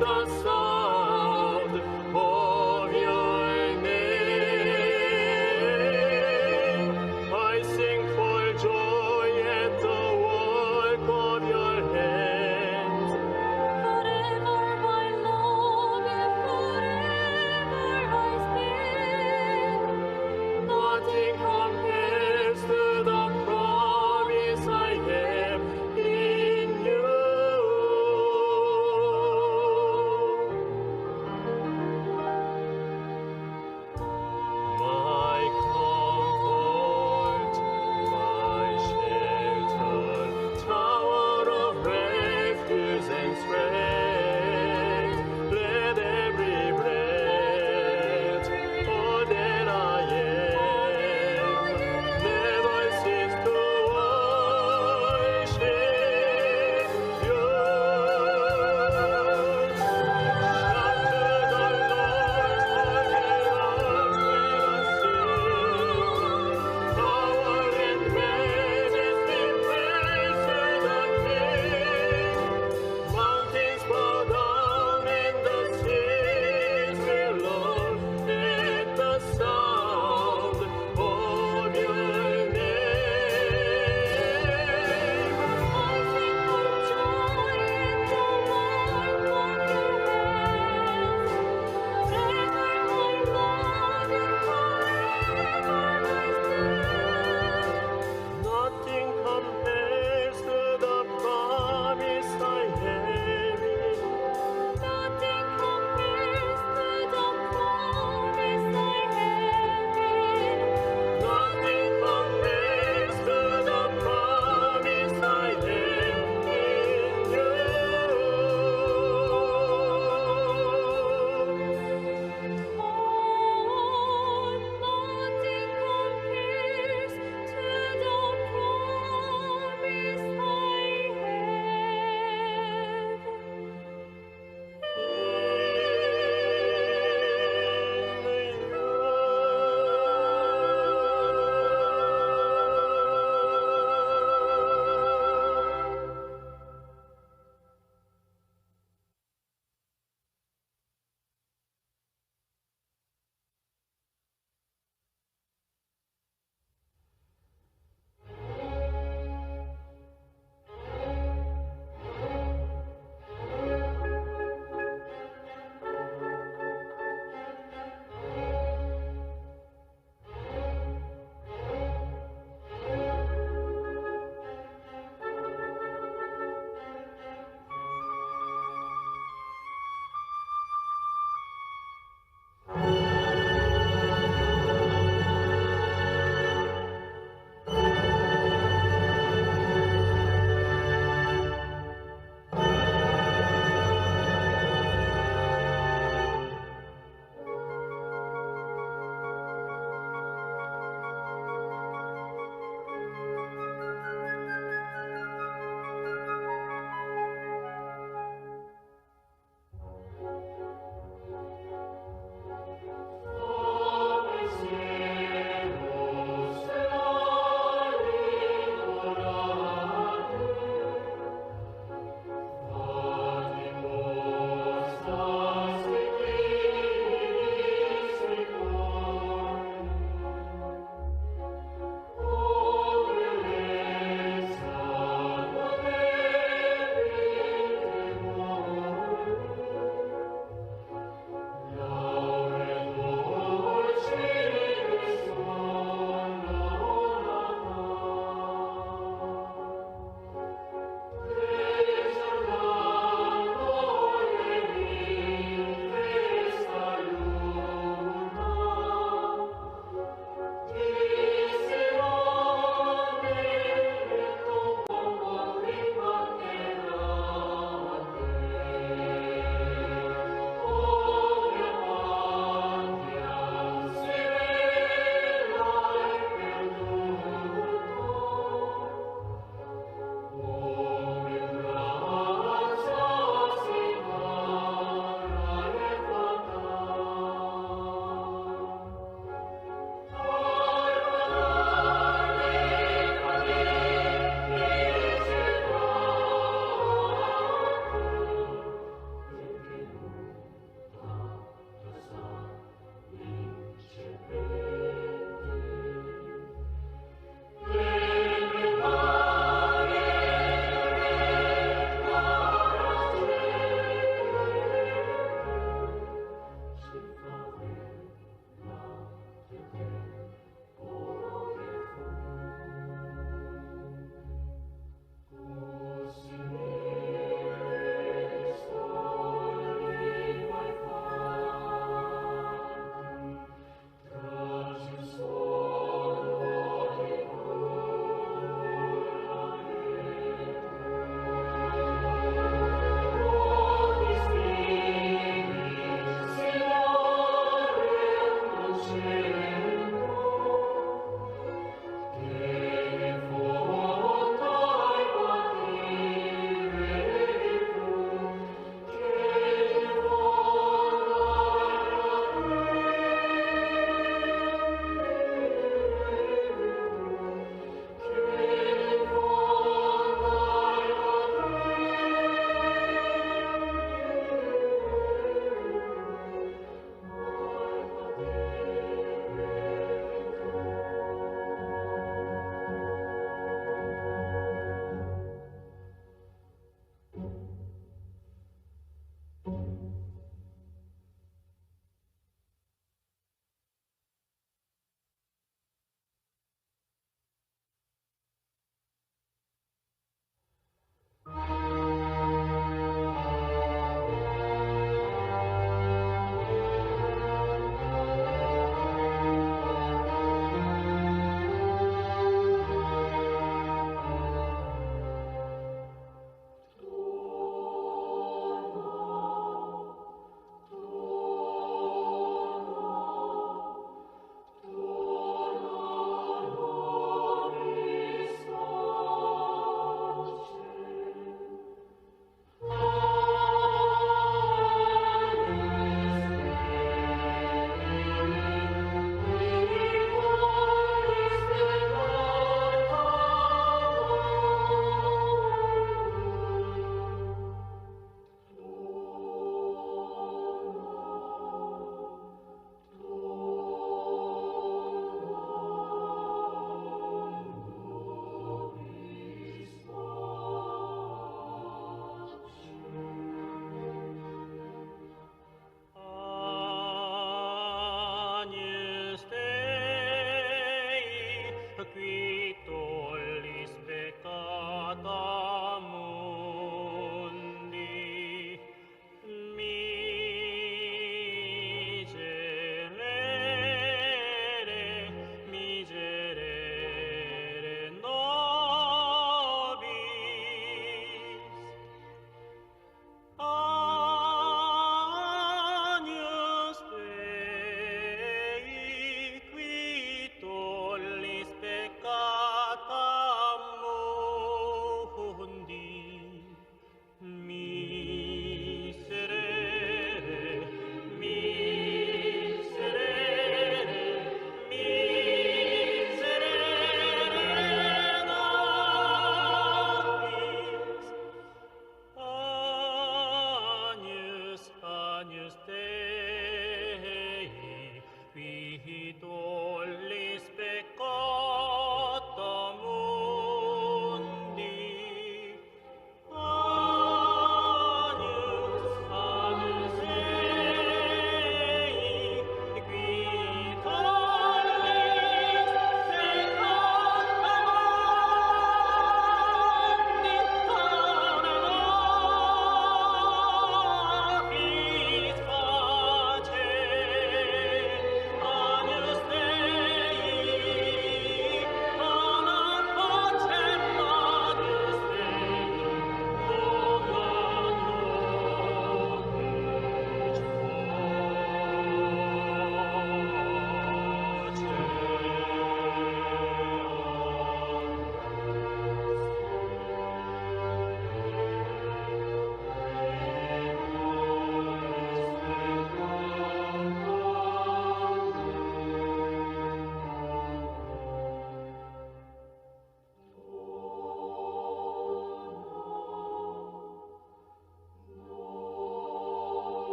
the sound of your name. I sing for joy at the work of your hands. Forever my love, forever I stand. Nothing compares to the promise I have in you.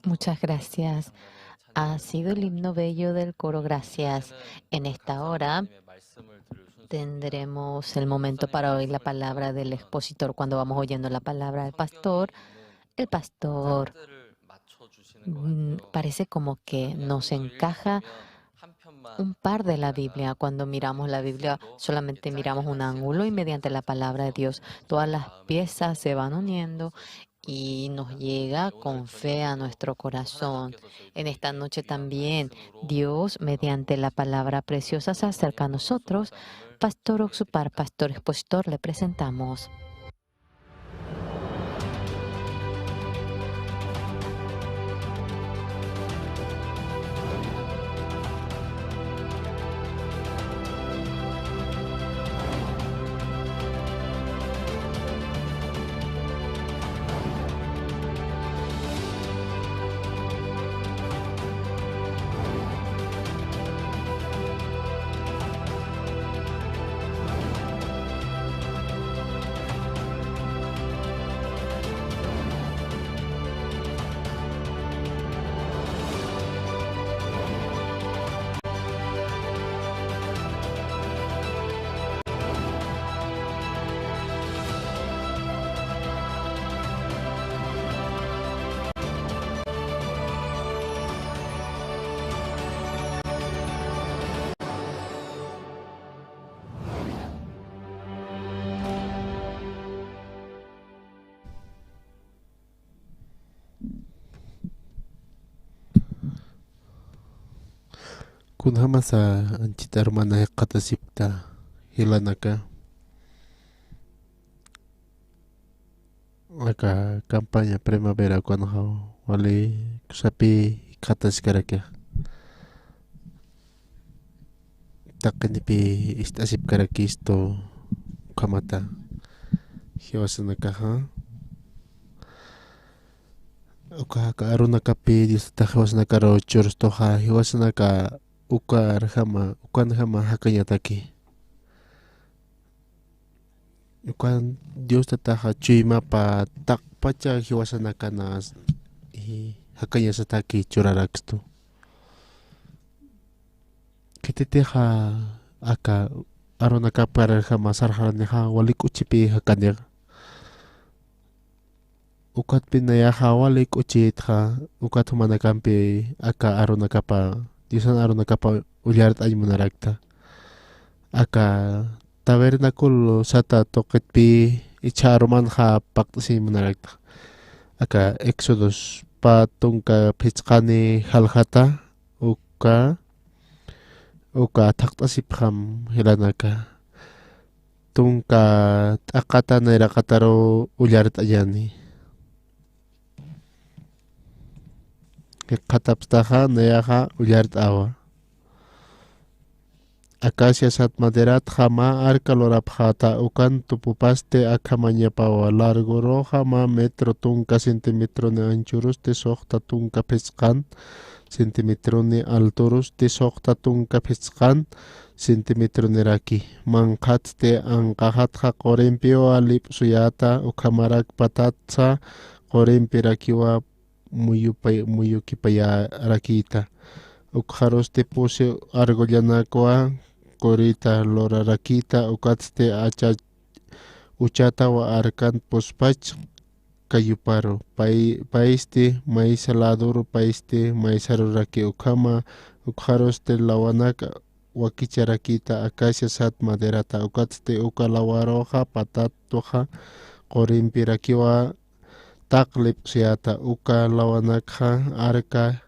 Muchas gracias. Ha sido el himno bello del coro. Gracias. En esta hora tendremos el momento para oír la palabra del expositor. Cuando vamos oyendo la palabra del pastor, el pastor parece como que nos encaja un par de la Biblia. Cuando miramos la Biblia, solamente miramos un ángulo y mediante la palabra de Dios, todas las piezas se van uniendo y nos llega con fe a nuestro corazón. En esta noche también, Dios, mediante la palabra preciosa, se acerca a nosotros. Pastor Ock Soo, pastor expositor, le presentamos. Kunhamasa anchita hermana qatasipta hilanaka aka campaña primavera cuando wali sapi qatas karaka taqnipi istasip karakisto kamata hiwasanaka uka ka arunakapi dista hiwasanaka ro churstoha hiwasanaka ukan hama hakanyataki ukan Dios tataha chima pa takpacha hiwasanaka na hakanyasataki churaraksto kititeha aka arunaka para hama sarharaniha walik uchipi hakanyag ukat pinayaha walik uchitha ukat humanakampi aka arunakapa Diyosan arunakapa ullarit aymunarakta aka tabernakulo sata toqitpi icharumanha paktasi munarakta aka Exodus patunka pichqani halhata uka taqtasipqam hilanaka tunka t'aqata nayrakataro ullarit ayani qatapstaja nayaja ullarit awa acacia sat maderat jama arca lorapjata ukan tupupaste akamañapawa largo roja ma metro tunka centímetro ne anchurus te soqta tunka pescan centímetro ne alturus te soqta tunka pescan centímetro ne raki manqat te anqajatja qorempio alip suyata ukamarak patatsa qorempi rakiwa muyukipaya rakita ukharos te puse argollanakwa korita lora rakita ukatste uchata wa arkan pospach kayuparo paiste maíz saladuro paiste maíz raki ukama ukharos te lawanaka wakicha rakita acacia sat maderata ukatste ukalawaroja patatoja qorimpi rakiwa taqlip suyata uka lawanakha arka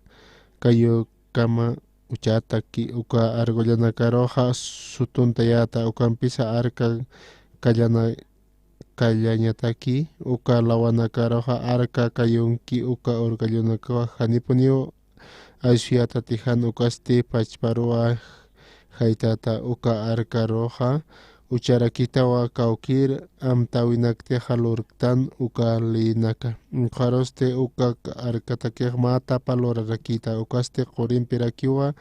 kayu kama uchata ki uka argollanakaroja sutuntayata ukampisa arka kallañataki uka lawanakaroja arka kayunki uka urgallunakawa hanipuniu aysuyata tijan ukaste pachparua haytata uka arka roja ucharakitawa kaukir amtawinakteja lurktan uka linaka ukharoste uka arkatakej mata palorarakita ukaste qorimpirakiwa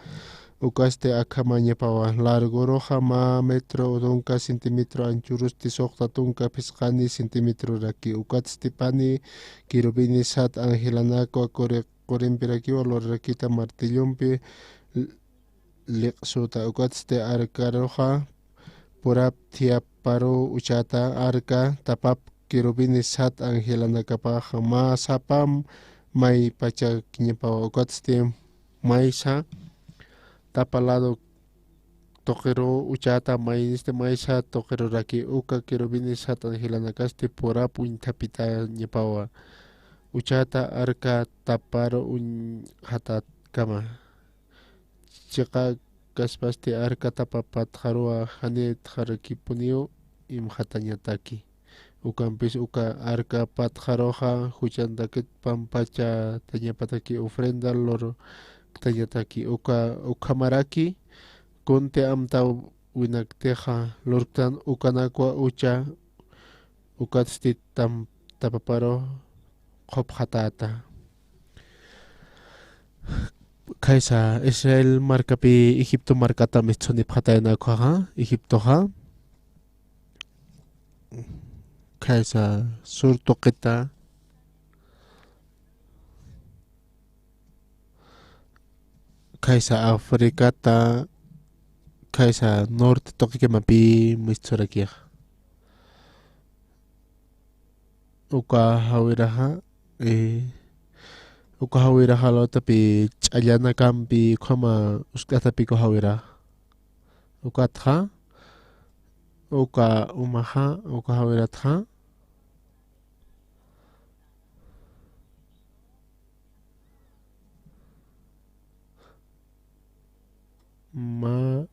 ukaste akamañapawa largo roja ma metro tunka centímetro anchurusti soqta tunka pisqani centímetro raki ukaste pani kirubini sat angelanakwa Korimpiraki walorakita martillumpi liqsuta uqatste arkaroja purap tiaparo uchata arka tapap kirubini sat angelanakapaja ma sapam may pachakiñapawa uqatste maysa tapalado toqero uchata mayniste maysa toqero raki uka kirubini sat angelanakaste purap uintapita ñapawa uchata arka taparo hatat kama chiqa kaspasti arka tapapat harua hanet harakipuniu imhatañataki ukampis uka arka pat haroja huchantakit pampacha tañapataki ofrenda lor tañataki uka ukamaraki kunte amta winakteja lortan ukanakwa ucha ukatsti tapaparo qhop hatata kaisa Israel markapi Egipto markata mitzoni phatayna khoha Egipto ha kaisa sur toqita kaisa Afrikata kaisa norte toqike mapi mitzurakiya uka hawiraha uka hawira halo tapi ch'allana kampi khoma uskatapi ko hawira ukatha uka umaha uka hawira tha ma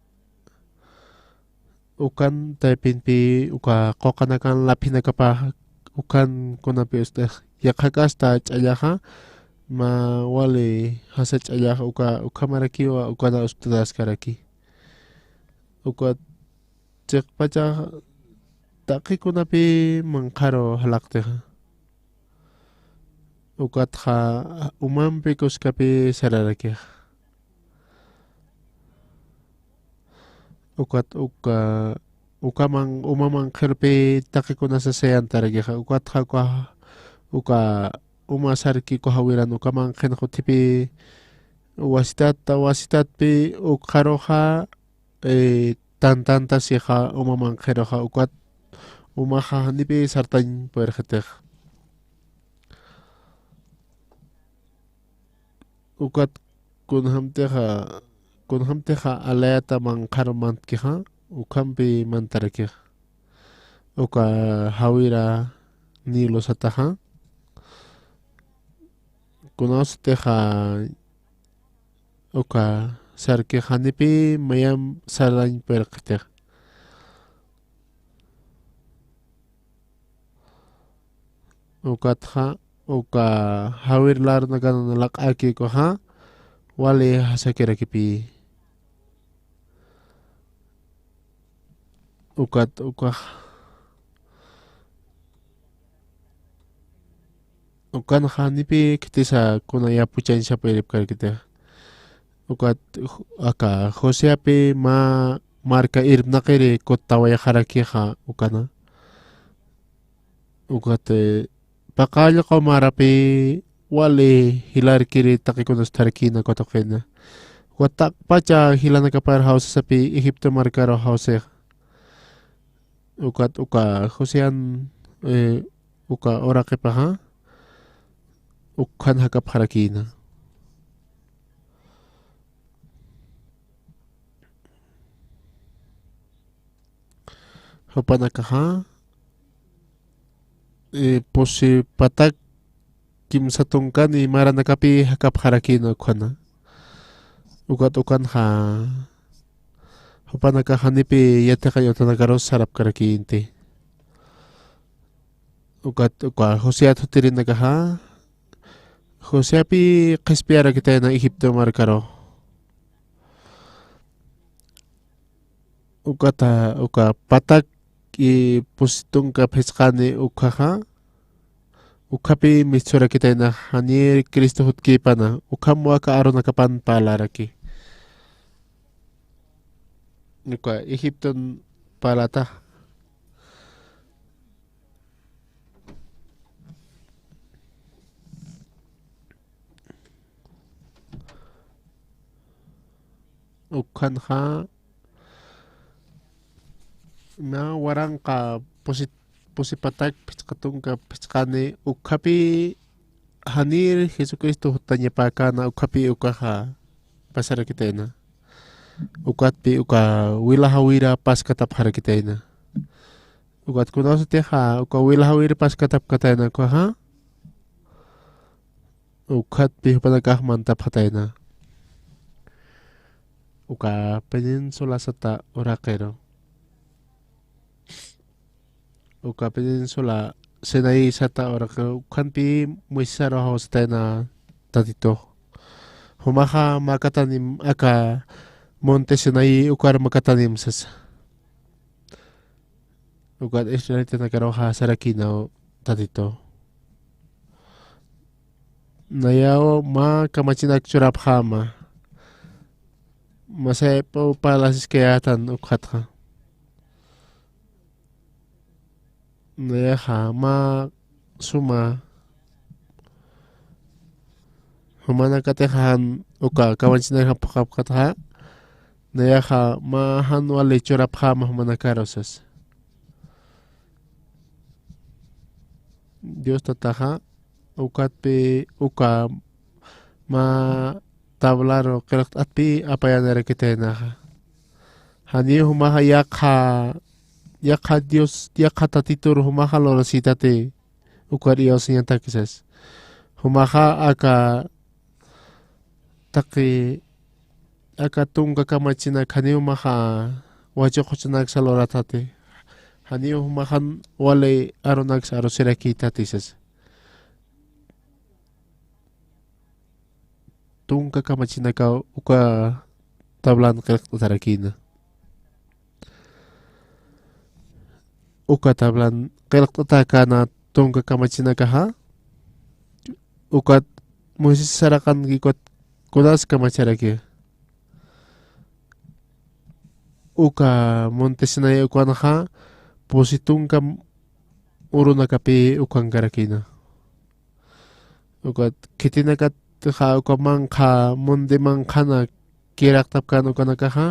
ukan tapinpi uka qoqanakan laphinakapa ukan kunapi usta yaqhakasta ch'allaha ma wale hasa ch'allaja uka marakiwa ukana ustaskaraki uka chiqpacha taqikunapi manqaro halaqteja ukatja umanpi kuskapi sararakiqa umaman qhirpi taqikuna sasayantarakiqa ukatja uka uma sarki ko hawiran ukaman qhina qutipi wasitatpi uqharoja tantanta sija umaman qhiroja ukat umaja nipi sartañ puerjetej ukat kunhamteja alayata man qharomantkiqa ukampi mantarakij uka hawira nilosataja kunosteja uka sarkeja nipi mayam sarlañ perqitej ukatja uka hawirlar nagan laq'aki koja wale hasakirakipi uka ukanja nipi kitisa kuna yapuchansha peripkarkitej ukat aka Joseapi ma marka irpnaqiri kuttawayaqarakija ukana ukat paqallaqa marapi wale hilarkiri taqikunas tarkina kotoqina watak pacha hilanakapar hausasapi Egipto markaro hauseq ukat uka Josean uka oraqipaja ukhan hakap harakina hopanakaja posi patak kimsatungkani maranakapi hakap harakina ukhana ukat ukanja hopanakaja nipi yataqayotanakaros sarap karakinti ukat uka Joseat hutirinakaja Joseapi qhispiara kitayna Egipto markaro uka patak pusitunka phesqani ukhaja ukhapi michura kitayna hanir Cristo hutkipana ukhamwaka aronakapan palaraki uka Egipton palata ukan ha na warang ka posipatak piskatung ka piskane ukapi hanir Jesucristo hutanya pakana ukapi ukaha pasara kitena ukat pi uka wilahawira pas katap hara kitena ukat kuno teha uka wilahawira pas katap katena ko ha ukat pi panagah mantap hatena uka peninsula sata orakero uka peninsula senai sata orakero ukan pi muisaro hostena tatito humaha makatanim aka monte senai ukar makatanim sasa ukat Israel tena karoha sarakina tatito nayao ma kamachinak curap hama masay po palasis kayatan ukhatha nayaha ma suma humana katehan uka kamachinak hapakap katha nayaha ma hanwale curap hama humana karosas Dios tataha ukat pe uka ma tablaro kerak api apa yang dari kita nah hani humaha yakha Dios yakha tatitur humaha lorosita te ukar Dios nyata kisas humaha aka taki aka tungga kamachina hani humaha wajah kucenak saloratate hani humaha wale aronak sarosera kita tisas tungka kamachina ka uka tablan kerak tarakina uka tablan kerak tatakana tungka kamachina ka ha uka musis sarakan gikot kudas kamachara ki uka montesina uka ha positungka uruna kapi ukan karakina uka kitina kat ha uka mangka monde mangkana kirak tapkan uka nakaha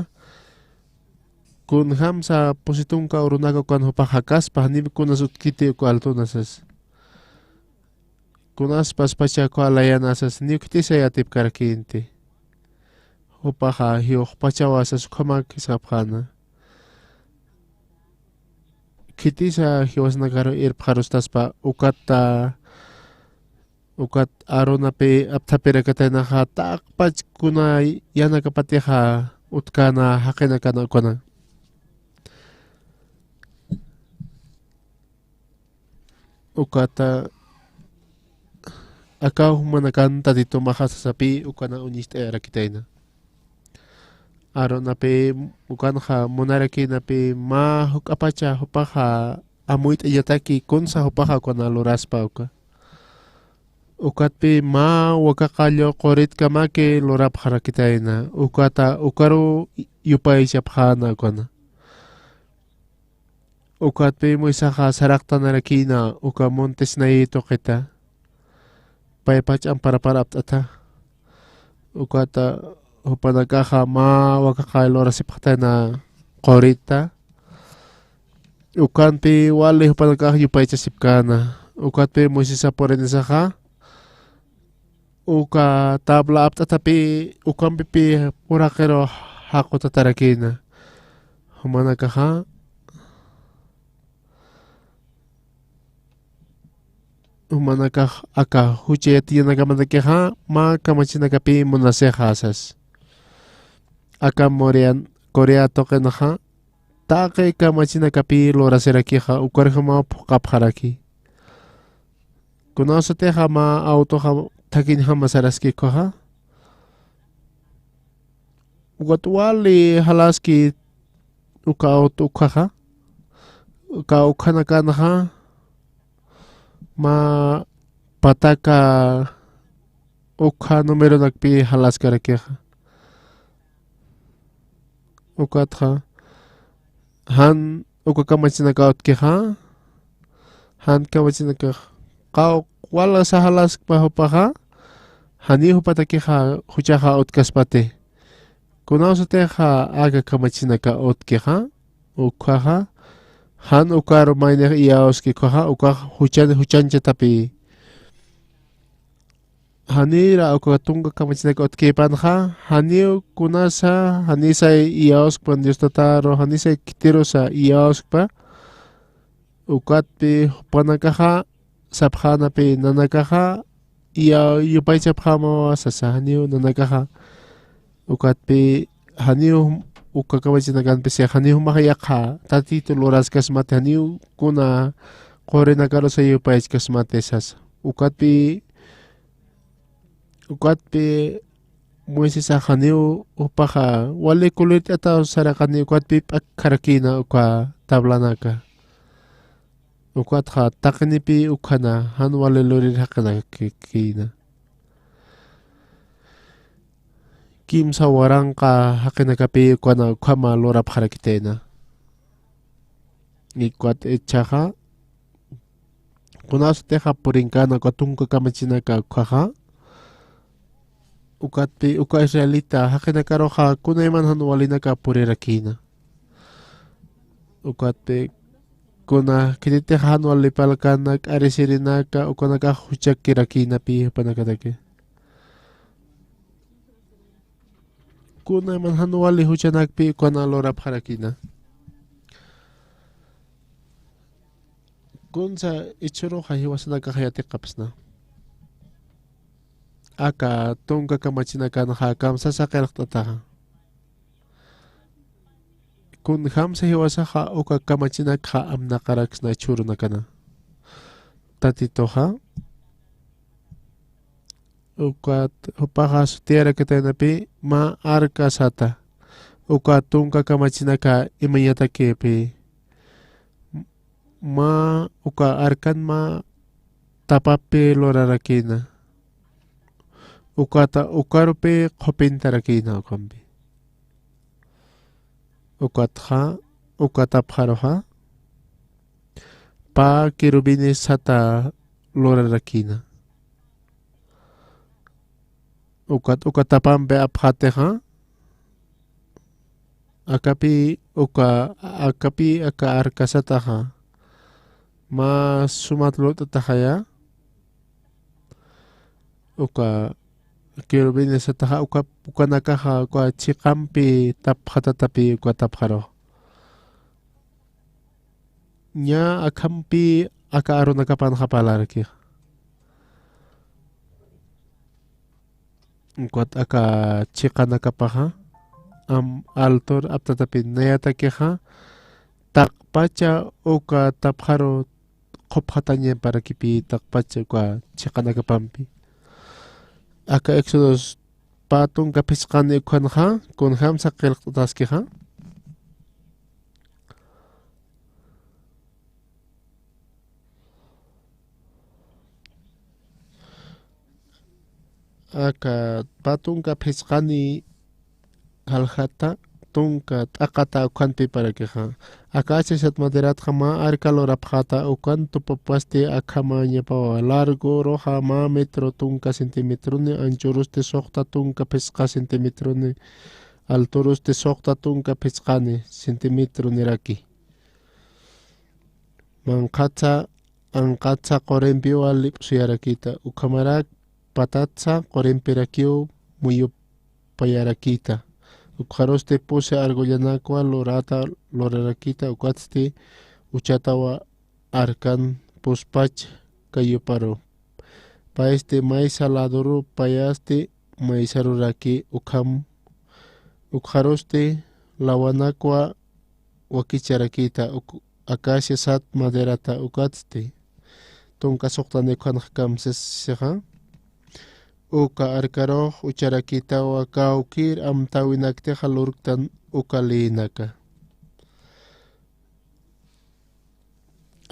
kun hamsa positungka urunaka ukan hupahakas pahni kunas utkiti uka altunasas kunas pas pacha ko alayanasas niukti saya tip karakinti hupaha hiyo pachawasas kamak sapkhana kiti sa hiwas nagaro irpharustas pa ukata ukat arona pe aptapera katena ha tak pach kuna yana kapati ha utkana hakena kana kona ukata akaw manakanta dito makasasapi ukana uniste era kitena arona pe ukan ha monaraki na pe ma hukapacha hupaha amuit iyataki kunsa hupaha kona loraspa uka ukat pe ma wakakalyo korit kamake lorap harakitaina ukata ukaru yupay siaphana kona ukat pe mo isaka sarakta narakina uka montes na ito kita paypach ang paraparap ata ukata upanagaha ma wakakalyo rasipaktaina korita ukan pe wale upanagaha yupay sipkana ukat pe mo isisaporin isaka uka tabla ap tatapi ukam pipi urakero hako tatarakina humana kaha humana kah aka hucheti nagamana keha ma kamachina kapi munasehasas aka morian korea token ha take kamachina kapi lorasera kiha ukar hama kap haraki kunaso te hama auto ha takin hama saraski koha ukat wali halaski uka auto ukaha uka ukana kana ha ma pataka ukha numero nakpi halas karakeha ukat ha han uka kamachina kaut keha han kamachina ka kau wala sa halas pahopaha hani hupatake ha huchaha utkaspate Kunaosateja aga kamachinaka otkeja, ukaja, han ukaro maine iaoski kaja, ukaja huchanche tapi. Hanira ukatunga kamachinaka otkepanja, haniu kunasa, hanisa iaoskpan diostataro, hanisa kitirosa iaoskpa, ukatpi panakaja, sapjanapi nanakaja, ia yupaychapjama sasa haniu nanakaja. Ukatpi haniu ukakamachinakanpi se haniu mahayakha tatito loraskas mate haniu kuna qorinakaro sa yupaychkas mate sasa. Ukatpi muisisa haniu upaja wale kulit ata sarakani ukatpi akharakina uka tablanaka. Ukatha taknipi ukana han wale lorir hakana kina. Kimsa warangka hakinakapi kuana kama lorap harakitena. Ikwat echaha kunas teja purinkana katunka kamachinaka kaha. Ukatpi uka israelita hakinakaroja kunaiman hanualinaka purirakina. Ukatpi kuna kitite hanualipalkanak arisirinaka ukanaka huchakirakina pi panakatake. Kuna man hanuali huchanakpi kuna lorap harakina. Kunsa ichuro hahiwasanaka hayate kapsna. Aka tunga kamachinakana hakam sasakaraktataha. Kun hamsa hiwasaha uka kamachinaka amnakaraksna churu nakana. Tatitoha. Ukat upaha sutiara ketenapi ma arka sata. Uka tunga kamachinaka imayata kepi. Ma uka arkan ma tapapi lorarakina. Ukata ukarupi kopintarakina ukambi. Ukatha ukatapharoha. Pa kirubini sata lorarakina. Ukatapambe aphateha. Akapi aka arkasataha. Ma sumatlot atahaya. Uka kirubini sataha ukanakaha uka chikampi taphatatapi ukatapharo. Nya akampi aka arunakapan hapalarki. Ukat aka chikanakapaha. Altor aptatapi nayatakeha. Takpacha uka tapharo kophatanya para kipi takpacha uka chikanakapampi. Aka Exodus patung kapiskani ukhanha kunham sakil taskeha. Aka patung kapiskani halhata tunka akata ukhanpi para keha. Aka sesat moderat hama arkalora phata ukan tupapaste akama nyepawa largo roja ma metro tunka centimetro ne anchurus te sokta tunka pesca centimetro ne alturus te sokta tunka pescane centimetro ne raki. Mankatsa ankatsa korempio alip suyarakita ukamarak patatsa korempirakiu muyu payarakita. Ukharoste puse argoyanakwa lorata lorarakita ukatste uchatawa arkan puspach kayuparo. Paeste maisa ladoro payaste maisaruraki ukham ukharoste lawanakwa wakicharakita akasya sat maderata ukatste tonka soktane khanakam sesha. Uka arkaro ucharakita wa kaukir amtawinakte halurktan ukalinaka.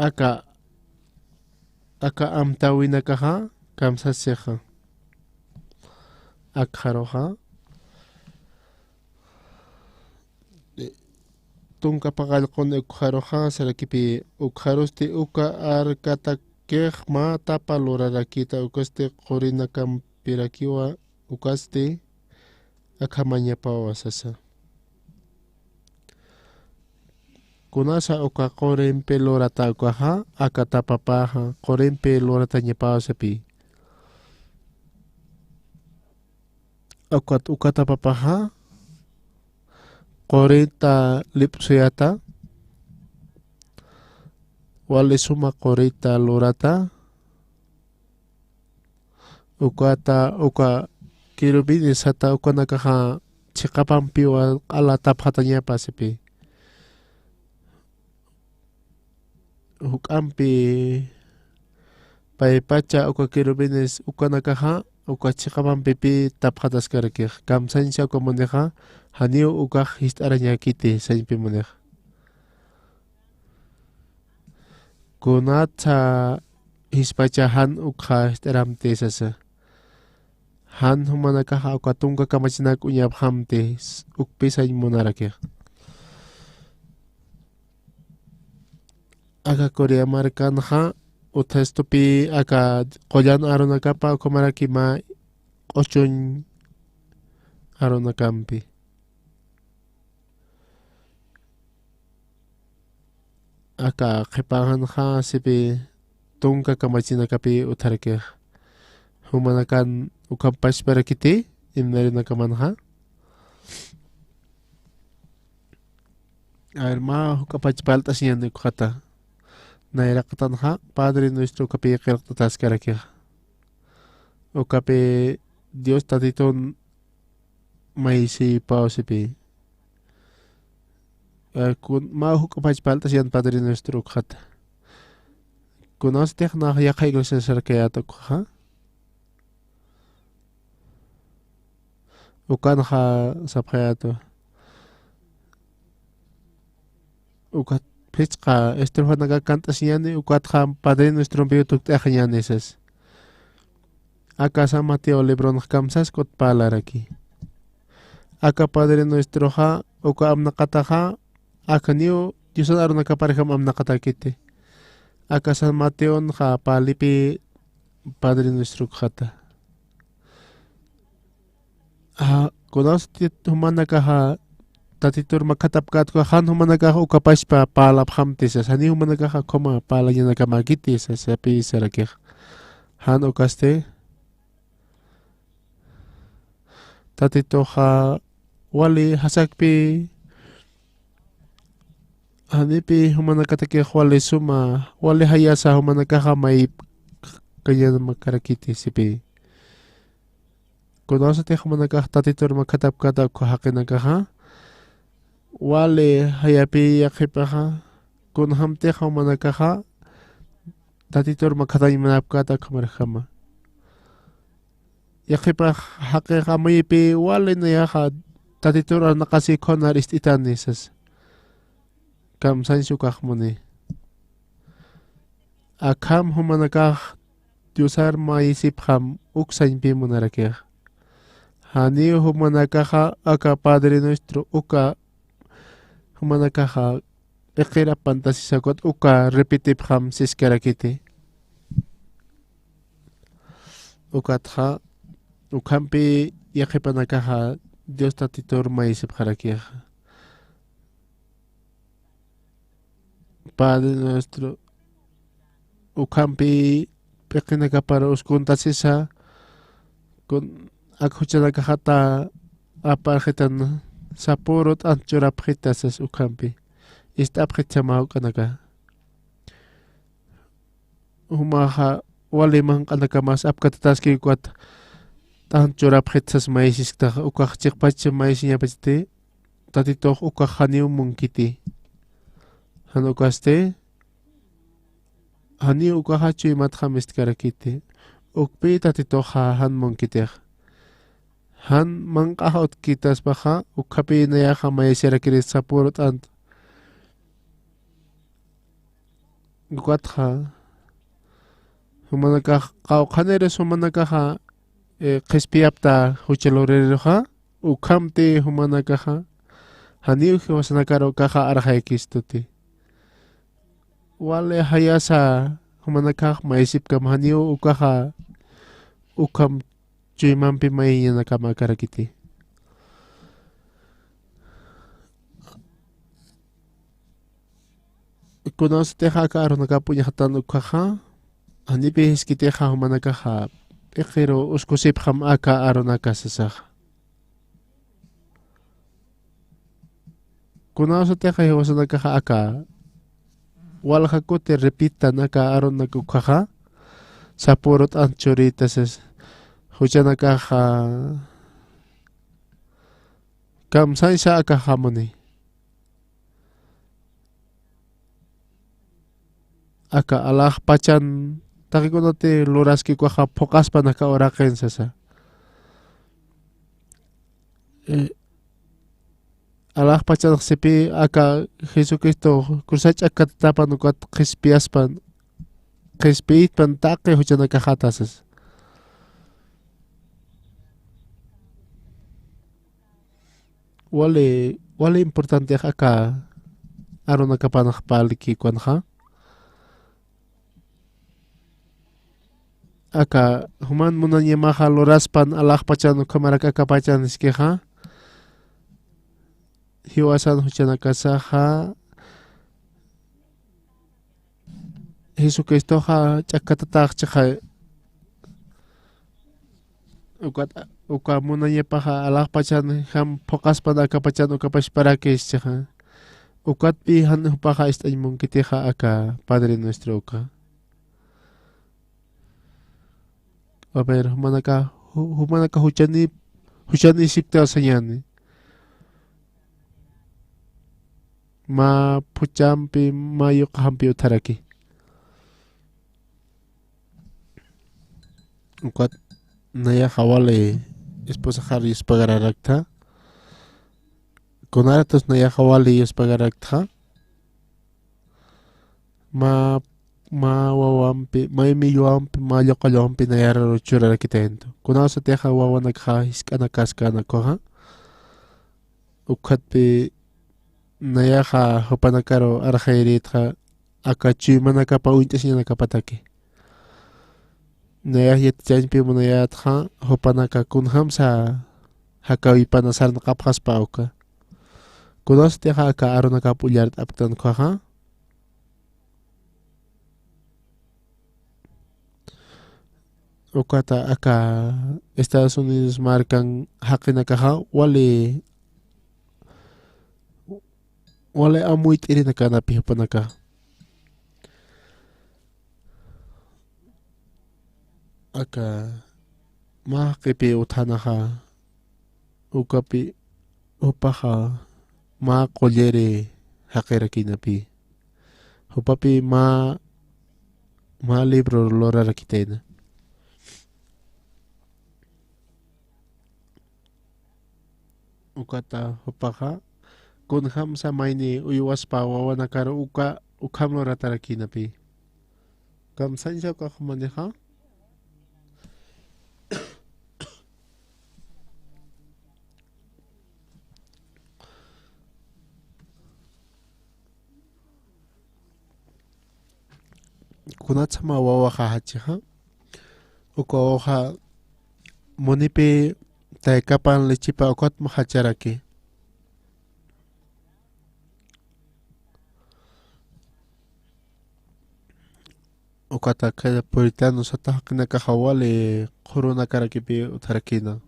Aka amtawinakaha kamsaseha. Akharoha. Tunka pagalkon ukharoha sarakipi ukharoste uka arkatakeh ma tapalorarakita ukaste qorinakam pirakiwa ukaste akamanya pawasasa. Kunasa uka korempe lorata ukaha akata papaha korempe lorata nyapawasapi. Akat ukata papaha koreta lipsuyata wale suma koreta lorata ukata uka kirubini sata uka nakaha chikapampi wa ala taphatanya pasipi hukampi pai pacha uka kirubini uka nakaha uka chikapampi pi taphatas karakir kamsancha uka moneha haniu uka histaranya kiti sanpi moneha kunata hispachahan uka histaramte sasa han humanakaha uka tungka kamachinak unyap hamte ukpisañ monarakir aka Korea markanha utastupi aka qoyan arunakapa uka marakima ochuñ arunakampi aka qhipanhanha sipi tungka kamachinakapi utarakir humanakan ukampas para kiti imnari nakamanha Aymara hukapach paltas yan ukata nairaktanha Padre nuestro kapi kirtatas karakir ukapi Dios tatiton maisi pausipi kun ma hukapach paltas yan Padre nuestro ukata kunostek na yakay iglesia sarkayata ukha ukanha saphayato ukat pechqa estrofanaga cantas yani ukatha Padre nuestro pio tukteja yanesas aka San Mateo libron kamsas kot palaraki aka Padre nuestro ha uka amnaqataha aka niu Dios arunaka parejam amnaqatakite aka San Mateo ha palipi Padre nuestro khata kunostit humanakaha tatitur makatapkat ko han humanakaha ukapashpa palap hamtisas hani humanakaha koma palayanaka magitisas api sarakih han ukaste tatitoha wali hasakpi hanipi humanakatakih wali suma wali hayasa humanakaha may kaya makarakiti sipi kunosa te humanakah tatitur makatapkata ko hakinakaha wale hayapi yakipaha kun hamte humanakaha tatitur makatay manapkata kamarhama yakipah hakikamayipi wale na yaha tatitur nakasi konar istitanisas kam sansukah muni akam humanakah Diosar maisipkham uksañpi munarakih hani humanakaha aka Padre nuestro uka humanakaha ikira pantasisakot uka repetipkham siskarakiti ukatha ukampi yakipanakaha Dios tatitur maisipkharakih Padre nuestro ukampi pekinaka para uskuntasisa kun akhuchanaka hata aparjitan sapurot anchurapjitasas ukampi istapjichamau kanaka humaha waliman kanaka mas apkatataski kuat anchurapjitas maisiskta ukachikpacha maisiñapachti tatitoh ukahaniu munkiti hanukaste hani ukahachu imathamist karakiti ukpi tatitoha han munkiteh han manqahot kitas baja ukapi nayaha maisirakiri sapurot ant ukatha humanakah qawqhaneres humanakaha qispiapta huchaloreriha ukamti humanakaha hani uhiwasanakaro kaha arhaykistuti wale hayasa humanakah maisip kam haniu ukaha ukam cuimampi maiyana kama karakiti kunaos teja ka aro nakapunya hatan ukaha anipi hiskiteja humanakaha pero uskusip ham aka aro nakasasaj kunaos teja hiwasanakaha aka waljakute repita naka aro nakukaha sapurot anchoritas huchanakaha kam sansa aka hamoni aka alah pacan takikonote luraski kuaja pokas panaka oraken sasa alah pacan sepi aka Jesucristo kusach aka tapan ukat kispiaspan kispiitpan take huchanaka hatasas wale importante aka aro nakapanaj paliki kuanja aka human munanya maha loraspan alah pacan kamaraka kapacan iskeja hiwasan huchanaka saha Jesucristo ha chakatatak chaja uka munanya paha alah pacan ham pokas pada kapacan ukapas para que chaja ukat pi han paha istaimon kiteja aka Padre nuestro uka a ver, humanaka huchani sikta sanyani. Ma puchampi ma yukahampi utaraki. Ukat naya hawale esposa hari spagarakta. Konaratos naya hawale spagarakta. Ma wawampi maymi yuampi mayoqallampi nayararo churarakitento kunasa teja wawanakha hisk'anakaskana koja ukhatpi nayaja hopanakaro arjairitja akachuymanakapa uint'asñanakapataki nayaj yatichanpi munayatja hopanaka kunhamsa hakawipana sarnaqapqaspa uka kunasa teja aka aronakapa ullarit aptan koja ukata aka Estados Unidos marcan hakinakaha wale amuit irinaka napihapanaka aka mahakipi uthanaha ukapi upaha ma kollere hakirakinapi upapi ma libro lorarakitena ukata hopaja kunham samaini uyuaspa wawanakaro ukhamlo ratarakinapi kam sanja ka maneja kunatsama wawaja hachiha uka hoja monipe taikapan lechipa ukot mahacharaki ukata kaya puritano sa tahkinaka hawale corona karakipi utarakina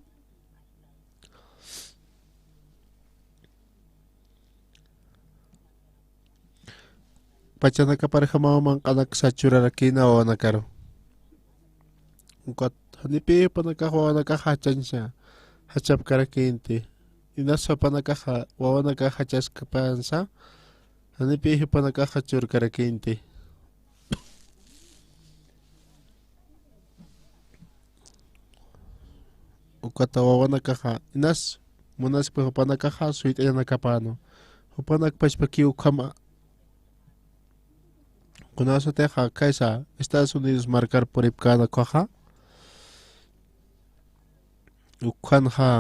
pachanaka pareja mamang kanak sa churarakina o nakaro ukat hanipi panakahawa nakahachan siya hachap karakinti inasa panakaha wawa nakahachas kapansa hanipi panakahachur karakinti ukata wawa nakaha inas munas pa panakaha suit ay nakapano upanak pachpaki ukama kunasa teja kaisa Estados Unidos marcar por ipkana koha ukanja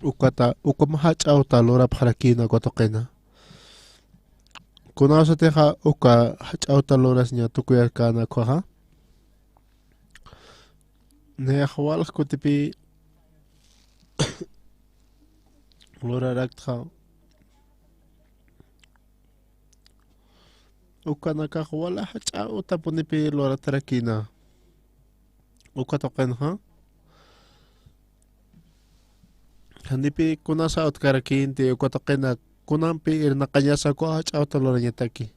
ukata ukamahachauta lora parakina kotokena kunasa teja uka hachauta loras nya tukuyakana koha Nayahwal kutipi lorarakta ukanakahwala hacha utapunipi loratarakina ukatoqenha hanipi kunasa utkarakinti ukatoqena kunampi irnaqañasa ko hacha utalorañataki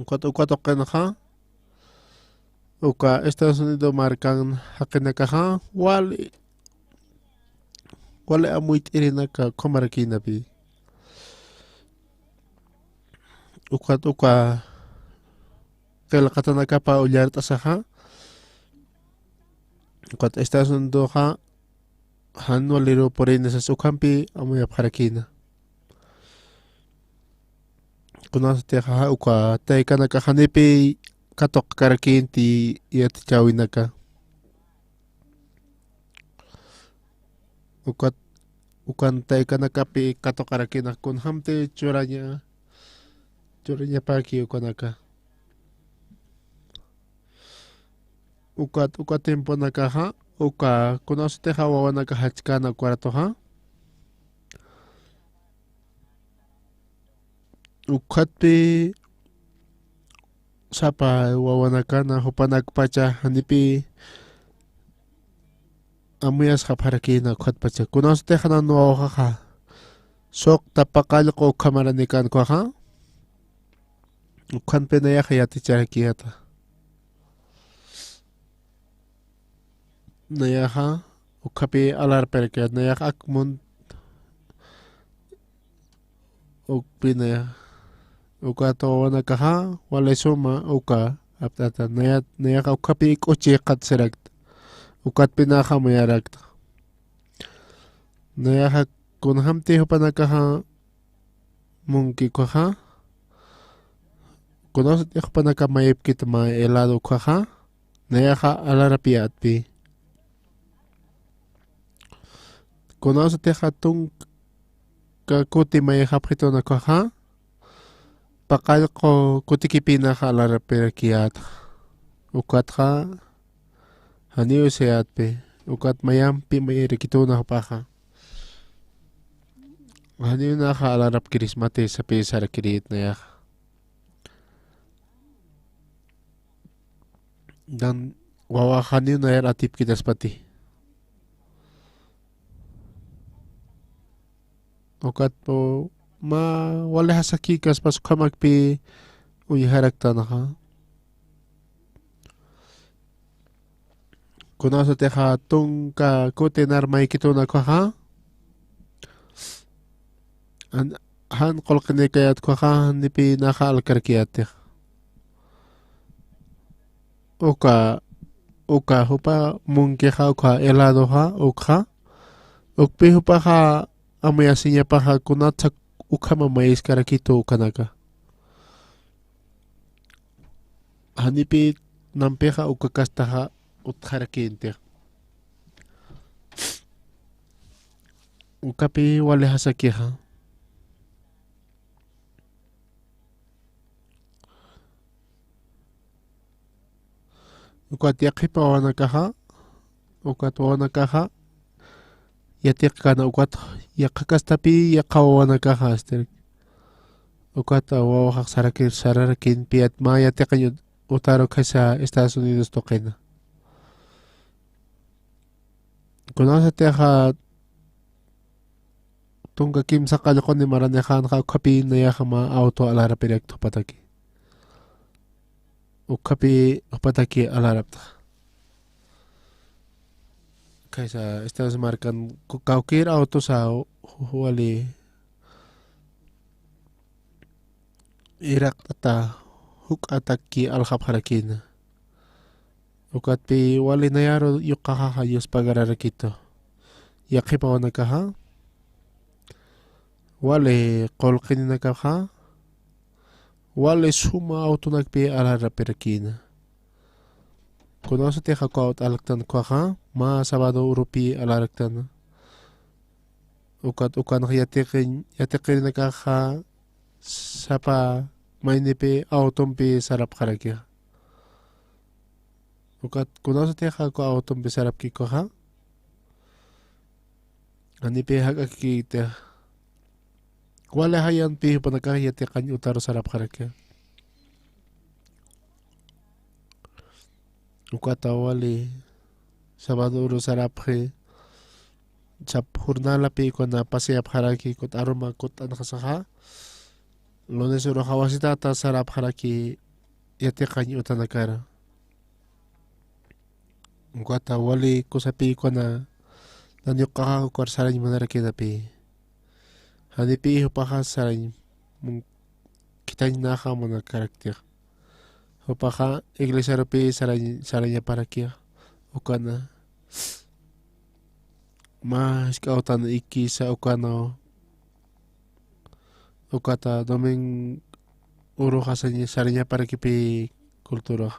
ukatoqenha uka Estados Unidos markan haqinakaha wali amuit irinaka komarakinapi uka qilqatanakapa ullart'asaqa ukat Estados Unidos ha hanwaliru purinesas ukampi amuyapqarakina kunasatiqa uka taykanaka hanipi katoq karakinti yatichawinaka ukan taykanakapi katoq karakina kun hamti churaña paki ukanaka uka temponakaha uka kunasutiqa wawanaka hachkana kwaratoha ukatpi sapa wawanakana hupanakpacha hanipi amuyasqa pharakina ukhatpacha kunasutiqa nanuwawaqa sok tapaqallqu ukhamaranikankuqa ukhanpi nayaqa yaticharikiyata nayaqa ukhapi alarperka nayaqa akmun ukpi nayaqa uka tawanakaha wala suma uka aptata nayaqa ukhapi k'uchi qatsarakta ukatpi naqa muyarakta nayaqa kunhamti hupanakaha munkikuqa kunasutiqa hupanaka mayipkita ma helado kuqa nayaqa alarapi atpi kunasutiqa tunka kuti mayaqapqitunakuqa paqallqu kutikipinaqa alarapiraqkiyata ukatqa haniyu seatpi ukat mayampi mayarikitunaqpaqa haniyunaqa alarapkirismati sapi sarakirit nayaqa dan wawa haniyuna yar atipkitaspati ukat po ma wala hasakikas pas kamakpi uyiharaktanaka kunasutiqa tunka kutinar maykitunakuqa han qolqinikayatkuqa hanipi naqa alkarkiyatiq uka hupa munkiqa uka heladoqa ukpi hupaqa amuyasiñapaqa kunataq ukama mayisqarakitu ukanaka hanipi nampiqa uka kastaqa utqarakintiq ukapi wali hasakiqa ukat yaqipa wawanakaqa ukat wawanakaqa yatiqqana ukat yaqqakastapi yaqqa wawanakaqa ukat wawaqaq sararakinpi ma yatiqaña utaro kasa Estados Unidos toqina kunasatiqa tunka kimsa qallquni maraniqanqa ukhapi nayaqa ma auto alarapiraq thupataki ukhapi upataki alarapta kaisa Estados markan kaukir auto sa wali Irak ata huk ataki alhapharakina ukatpi wali nayaro yuqaqa Dios pagararakito yaqipa wanakaqa wali qolqininakaqa wali suma autonakpi alarapirakina kunasutiqa kuawt alaktankuqa ma sabado urupi alaraktana ukanaq yatiqirinakaqa sapa maynipi autonpi sarapqarakiqa Ukat kuno sa teha ko autom besarap ki ko ha. Ani pehak aki te. Wala hayan pihu panakahiya te kan utaro sarap karakya. Ukat awali sabado uro sarap he. Sap hurnala pi ko na pasayap haraki kot aroma kot anakasaka. Lunes uro hawasita ta sarap haraki yate kan utanakara. Ukat awali ko sapi ko na nanyok kakako ko sarany manaraki na pi. Hani pi hupaka sarany kitany naka mana karakter. Hupaka iglesia rupi saranya parakia. Ukana mas kautan iki sa ukano. Ukata doming uro kasanya saranya parakipi kultura.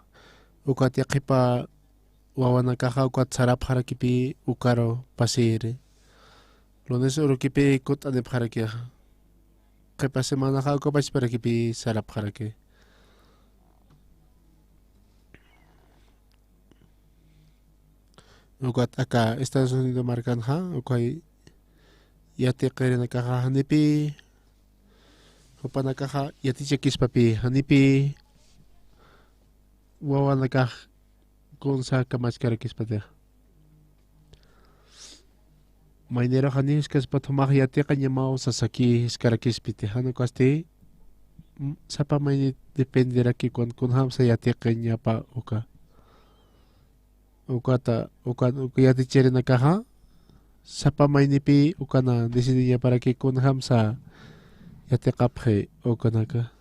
Ukat yakipa wawana kaka ukat sarap harakipi ukaro pasiri. Lunes uro kipi ikut ane harakia. Kipa semana ka uka pas parakipi sarap haraki. Ukat aka Estados Unidos markan ha ukay yate kere nakaka hanipi hupa nakaka yati chekis papi hanipi wawa nakak kung sa kamas karakis pati mainero hanis kas patumak yate kanya mau sasaki karakis piti hanu kasti sapa maini depende raki kun ham sa yate kanya pa uka ukata yati chere nakaha sapa mainipi ukana decidinya para ki kun hamsa yate kaphe ukanaka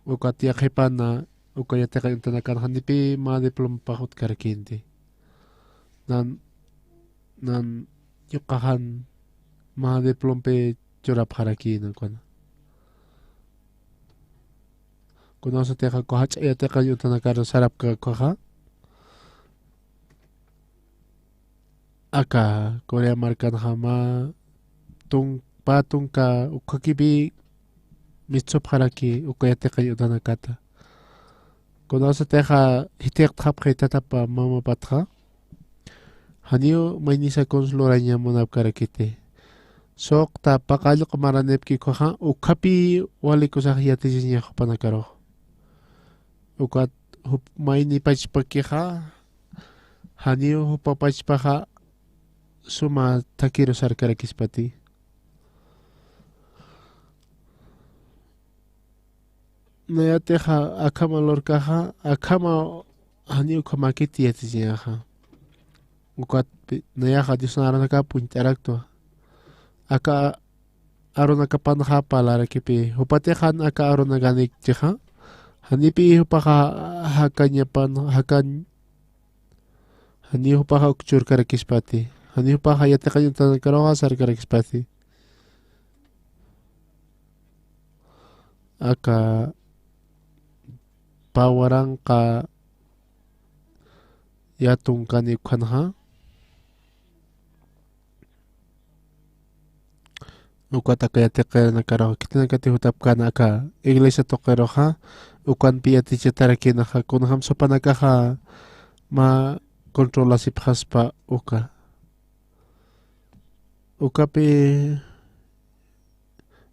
ukati yakipana ukayate ka intanakan hanipi ma diplom pakot karakindi nan yukahan ma diplom pe churap haraki na kuna kuno sa teka ko hach yate ka yutanakar sarap ka koha aka Korea markan hama patung ka ukakibi mitsop haraki ukayate ka yutanakata kuno sa teka hitek tap kay tatapa mama patra haniyo may nisa konsuloranya monap karakite sok ta pakalo kamaranep ki koha ukapi wali ko sa hiyati siya kapanakaro ukat may ni pachpakiha haniyo hupapachpaka suma takiro sar karakispati nayateha akama lorkaha akama haniyo kamakiti yati siya ukat nayaha disnaranaka puntarakto aka aronaka panha palarakipi hupatehan aka aronaganik tiha hanipi hupaka hakanya pan hakan hani hupaka ukchur karakispati hani hupaka yatakan yung tanakaroha sar karakispati aka pawarang ka yatung kanikhanha ukata kaya tekera nakaro kitina kati hutap kana aka iglesia tokero ha ukan piyati chetarakina ha kun ham sopanaka ha ma kontrolasi phaspa ukape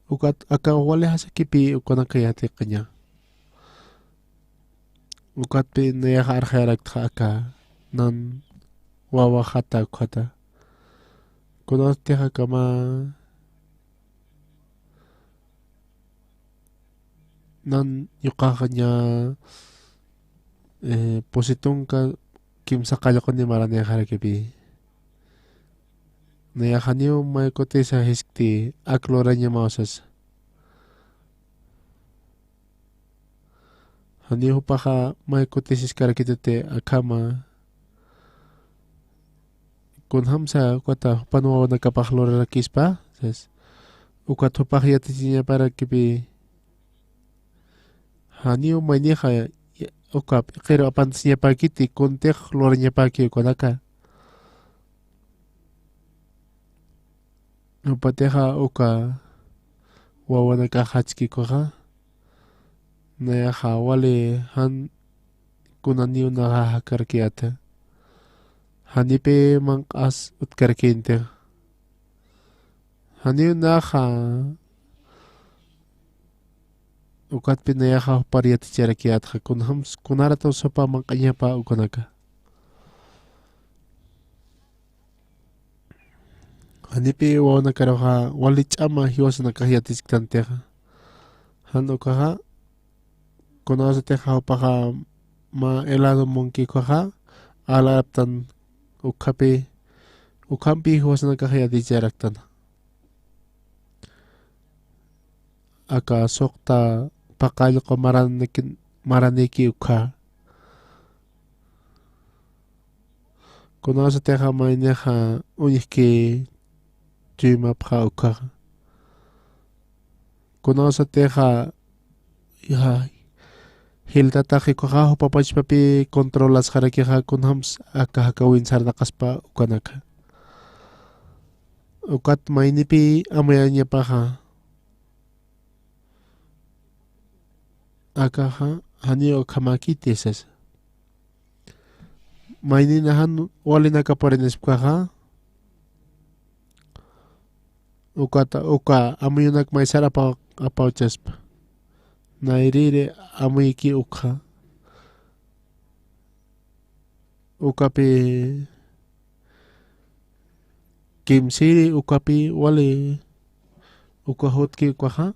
ukat aka wale hasakipi ukana kaya tekanya ukat pe naya harharak aka nan wawa hata ukata kuno teha kama nan yukakanya positong ka kim sakala ko ni marane harakipi naya hanyo may kote sa hiskti aklora niya mausas hanyo pa ka may kote sis karakitete akama kun hamsa kota panwaw nagkapaklora rakis pa ukat hupakyati niya para kipi haniyo may niya kaya ukap kero apantas niya pakiti kontek luar niya paki konaka upateha uka wawa nakahachki koha na wale han kunaniu na hakarkiata hanipe mangkas utkarkinte haniu na ukat pinaya pariat charakiat kunarata sopa mangkanya pa ukanaka hanipe wana karoha walich ama hiwas na kahiatis kanteha hanukaha kunasa teha paka ma elado monkey koha alaptan ukampi hiwas na kahiatis charaktan aka sokta pakal ko maraniki ukha kunasa teha maineha uniki Jima pra ukha kunasa teha hilta taki koha papach papi kontrolas harakiha kunhams aka hakawin sarnakaspa ukanaka ukat mainipi amayanya paha aka hanio kamaki tesas maininahan walinaka parenes kaha uka amuyunak maisar apa chaspa nairire amuyiki ukha ukapi kimsiri ukapi wale ukahotki ukaha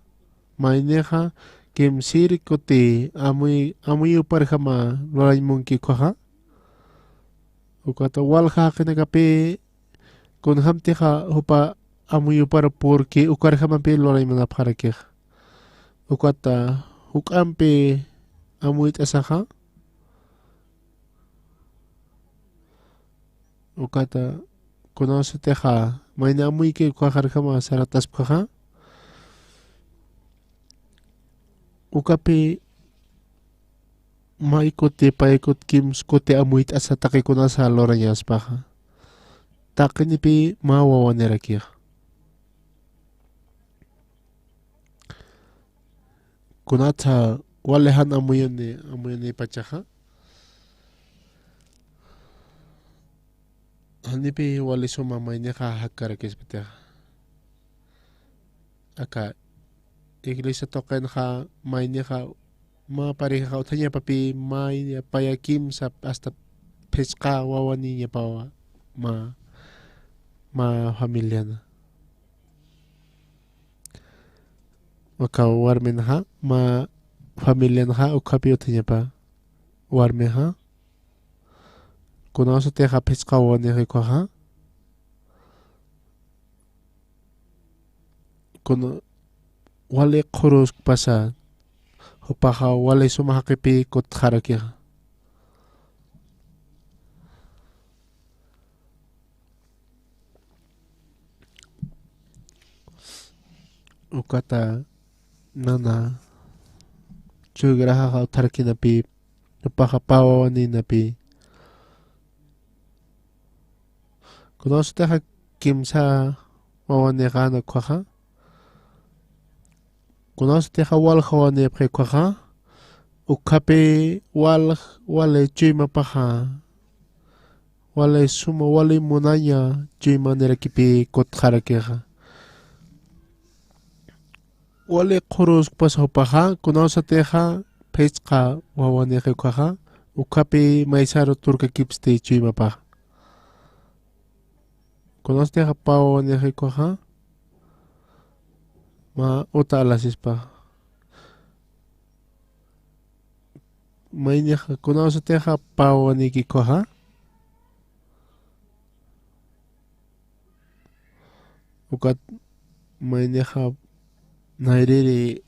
maineha kimsiri kote amuyu parhama loray munki ukaha ukata walha kinakapi kunhamtiha hupa amuyu para porque ukarhampi loray manapharakih ukata hukampi amuyit asaha ukata kunosa teha mayna amuyki ukaharhama sarataspaha ukapi maikote paikot kims kote amuyit asa taki kunasa loranyaspaha takinipi mawawanerakih kunata walehan amuyane pachaha hanipi wale suma maineha hakarakis beteha aka iglesia token ha maineha ma pareha utanya papi mai payakim sa hasta peska wawani nya pawa ma familia na maka warmen ha ma familia ha ukapi utanya pa warme ha kunasa teha peska wawani reko ha kuno wale khurus pasa hupaha wale sumahakipi kot harakiha ukata nana chugraha ha tarki napi hupaha pawani napi kunasa teha kimsa wawani gana kwaha kunasa teha wal hawane prekwaha ukape wale chima paha wale suma wale munanya chima nerakipi kot harakiha wale khurus pasa paha kunasa teha peska wawane rekwaha ukape maisaro turka kipste chima paha kunasa teha pawane rekwaha ma uta alasis pa maineha kunasa teha pawani ki koha ukat maineha nairiri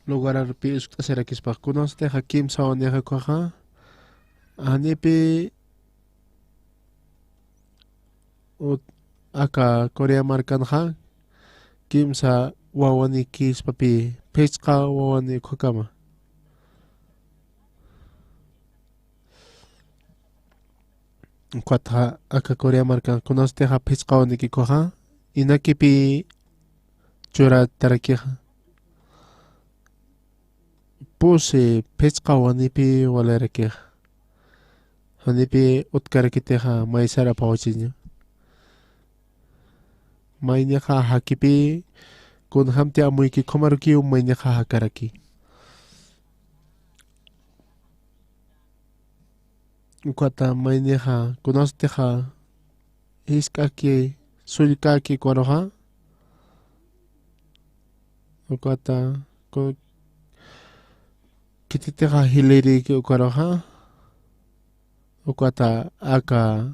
lugar arpi uskaserakis pa kunasa teha kim sawaneha koha anipi aka Korea markan ha kimsa wawani kis papi peska wawani kokama kwatha aka Korea markan kunas teha peska wawani ki koha inakipi chura tarakiha puse pesca wanipi walereke. Hanipi utkarakiteha maisara pauchinya. Mainyaka hakipi kun hamti amuiki komaruki mainyaka hakaraki. Ukata mainyaka kunasteha iskaki sulkaki koroha. Ukata kititeha hileri ki ukoroha. Ukata aka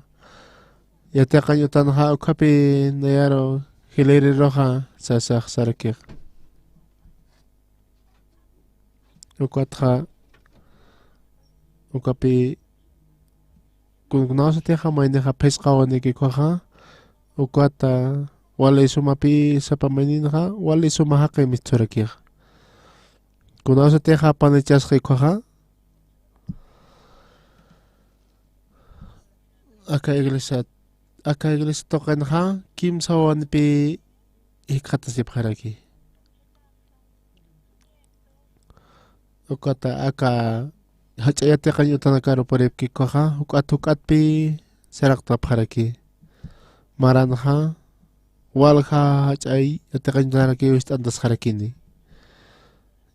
yatekan yutanha ukapi nayaro hileri roja sasak sarakik. Ukatha ukapi kun kunasteha mainyaka pesqawani ki koha. Ukata wala sumapi sa pamaninha wala sumahake mitsurakik. Kunasteha panichas ki koha. Aka iglesia tokenha kim sawan pi ikatasip haraki. Ukata aka hachayate kan yutanakaro porep ki koha hukat pi serak haraki. Maranha walha hachay yate kan yutanaki wist andas harakini.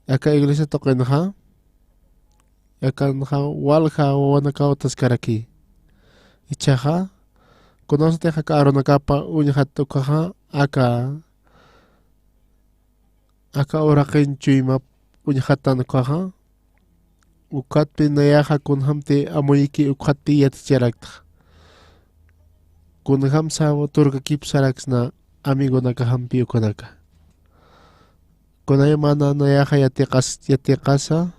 Aka iglesia tokenha yakanha walha wanakautas karaki. Ichaha kunasteha karo nakapa unyahatukaha aka orakin chuimap unyahatan kaha ukat pinayaha kunhamte amoyiki ukat pi yaticharakta kunham sawo turka kipsaraksna amigo nakahampi ukanaka kunay mana nayaha yatikasa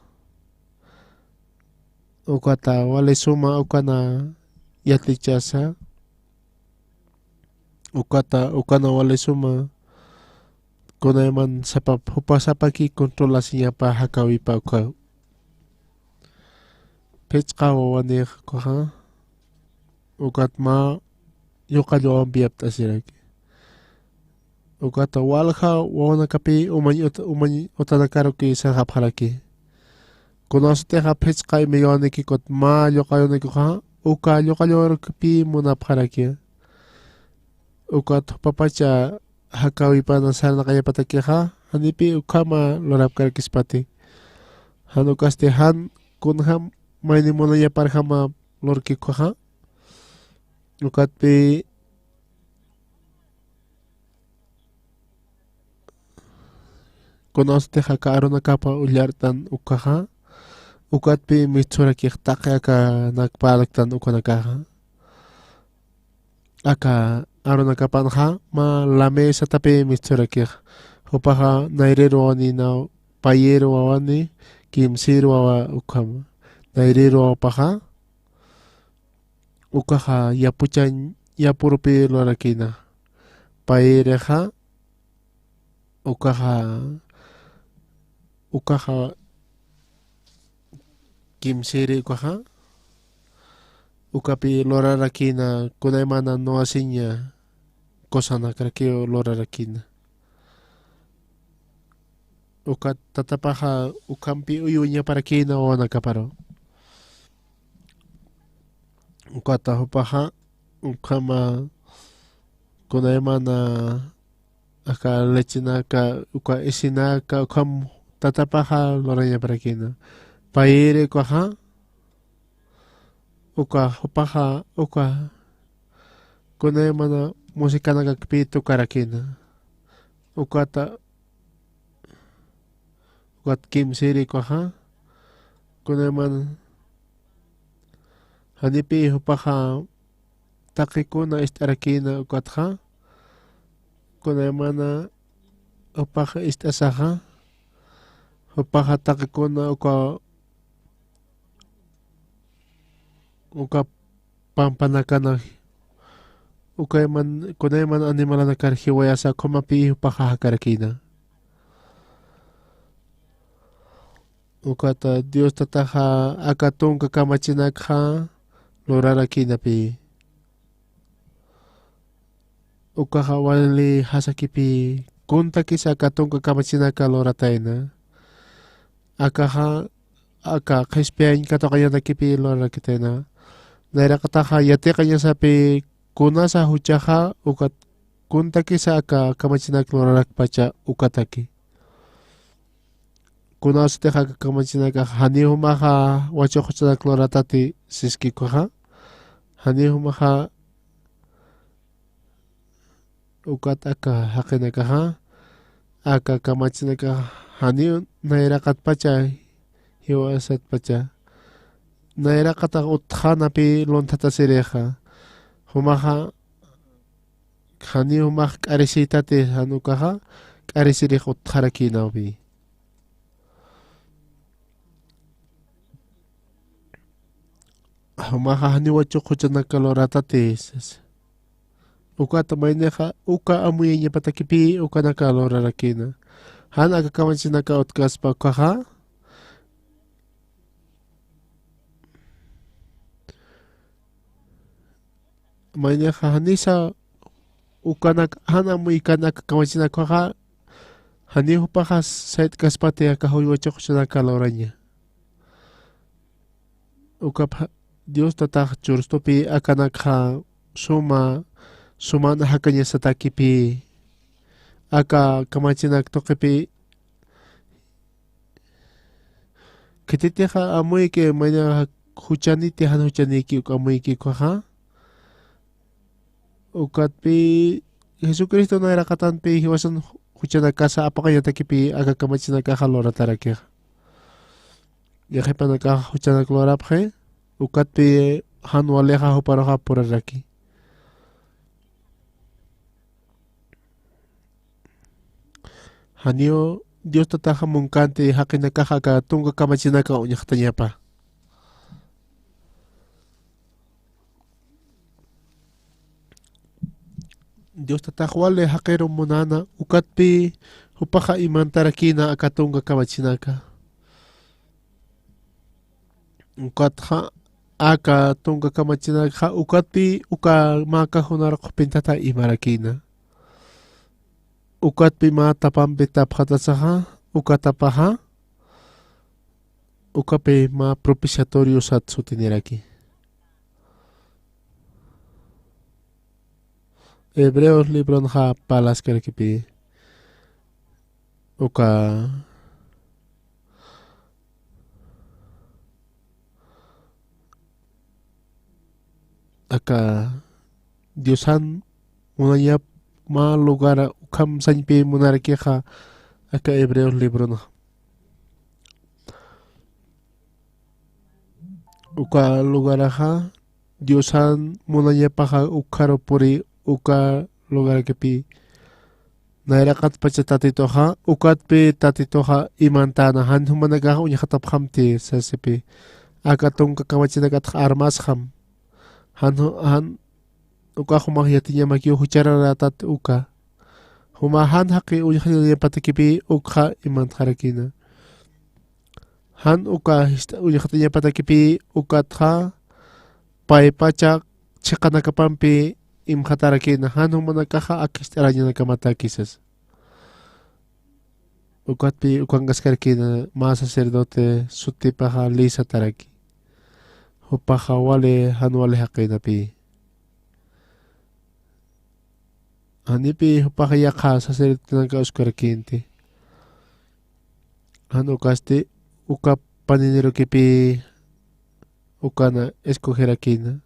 ukata wale suma ukana yatlichasa ukana wale suma kunayman hupasapaki kontrolasinya pa hakawi pa uka pechqa wawanih koha ukat ma yuqallo ambiap tasiraki ukata walha wawana kapi umany utanakaro ki sarhap haraki kunasteha pechqa imiyoniki kot ma yuqayoniki koha uka yuqallo kapi munap haraki ukat papacha hakawi pa nasarna kaya patakiha hanipi ukama lorap karkispati hanukaste han kunham maini mona ya parhama lorki koha ukat pi kunaste haka aruna kapa ulyartan ukaha ukat pi mitsuraki takya ka nakpalaktan ukanakaha aka aruna kapanha ma lame sa tapi mitsuraki upaha nairero wani na payero wani kimsiro wa ukama nairero upaha ukaha yapuchan yapurupi lorakina payereha ukaha kimsiri ukaha ukapi lorarakina kunaymana no asinya kosana krakio lorarakina ukat tatapaha ukampi uyunya parakina o nakaparo ukata hupaha ukama kunaymana aka lechinaka uka isinaka ukam tatapaha loranya parakina paire ukaha uka hupaha uka kunaymana musikana kakpitu karakina ukata ukat kimsiri ukaha kunaymana hanipi hupaha takikuna istarakina ukatha kunaymana upaha istasaha upaha takikuna uka pampanakana kunayman animalana karhiwayasa kumapi upaha karakina ukata Dios tataha akatunka kamachinakha lorarakina pi ukaha wali hasakipi kunta kisa akatunka kamachinaka loratayna akaha aka kespian kato kanya nakipi lora kitena naira kataha yate kanya sapi kuna sa huchaha ukat kuntaki sa aka kamachinak lora pacha ukataki kuna sa teha kamachinak hani humaha wacho huchanak lora tati siski koha hani humaha ukat aka hakinakaha aka kamachinaka hani nairakat pacha hiwasat pacha nairakata uthana pi lontata sireja humaha hani humah karisitate hanukaha karisirij utharakinawi humaha hani wacho kuchanaka loratate uka tamayneja uka amuyeña patakipi uka nakalora rakina han aka kamachinaka utkaspa kaha mayneja hanisa ukanak han amuykanaka kamachinaka kaha hani hupaja sait kaspate aka huywacho kuchanaka loraña uka Dios tatah churstopi akanaka sumana hakaña satakipi aka kamachinak tokepi kititeja amuyke mayna huchaniti han huchaniki uka amuyki koha ukatpi Jesucristo na irakatanpi hiwasan huchanakasa apakaña takipi aka kamachinaka halora tarakeja yajepanaka huchanak lorapje ukatpi han waleja huparaja puraraki hanio Dios tataja munkante hakinakaja ka tunga kamachinaka uñaqtañapa Dios tataja wale haqero munana ukatpi hupaja imantarakina aka tunga kamachinaka ukatja aka tunga kamachinaka ukatpi uka maka hunaraq pintata imarakina ukatpi ma tapampi tapjatasaja ukatapaja ukapi ma propiciatorio satsu tiniraki Hebreos libro ja palas kerkipi uka aka Diosan munanya ma lugar ukam sanpi munarkeja aka Hebreos libro no uka lugar aja Diosan munanya paja ukaro puri uka lugar kepi nairakat pacha tatitoja ukatpi tatitoja imantana han humanaga uñajatap hamti sasepi aka tunka kamachinakat armas ham han uka humah yatinya maki huchararatat uka humahan haki uñajatap patakipi ukha imantharakina han uka uñajatap patakipi ukatha pai pachak chiqanakapampi imkhatarakina han humanakaja akistarañanakamata quizás ukatpi ukangaskarkina ma sacerdote sutipaja lisa taraki hupaja wale han wale haqinapi hanipi hupaja yaqa sacerdote nanka uskarkinti han ukasti uka paninirukipi ukana escogerakina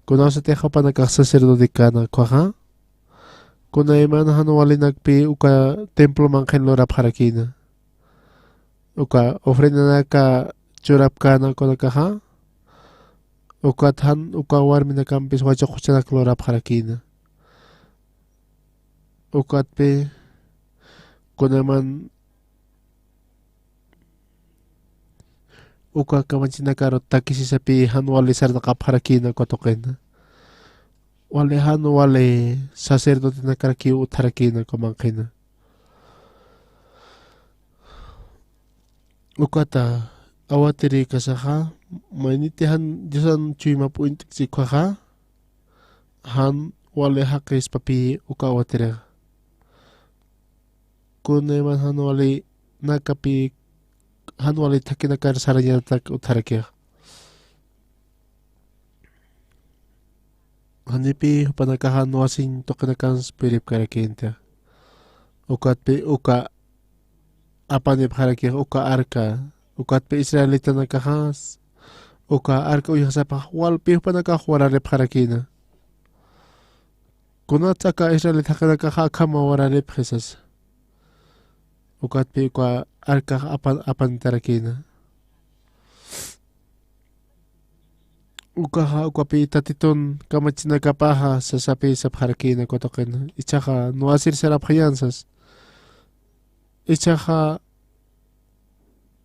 Conoce teja panaka sacerdote kana kwaha kuna imana han walinakpi uka templo mangen lorap harakina uka ofrenda naka churap kana konakaha uka han uka warmina kampis wacha kuchanak lorap harakina ukatpi kuna man uka kamachinakaro takisisapi han wale sarnakap harakina kotokena wale han wale sacerdote nakaraki utarakina komankina ukata awatiri kasaha mainiti han disan chuima puintik sikwaha han wale hakis papi uka awatiri kuneman han wale nakapi hanwali takinakar saranya tak utarakir. Hanipi panakahan wasing tokinakan spirit karakinta. Ukat pe uka apanip harakir uka arka. Ukat pe Israelita nakahas. Uka arka uyasapa walpi panakahwararip harakina. Kunat aka Israelita hakanakaha kama wararip Jesus. Ukat pe uka arka apan tarakina. Ukaha ukapi tatiton kamachina kapaha sa sapi sa harakina kotokin. Ichaka nuasir serap hayansas. Ichaka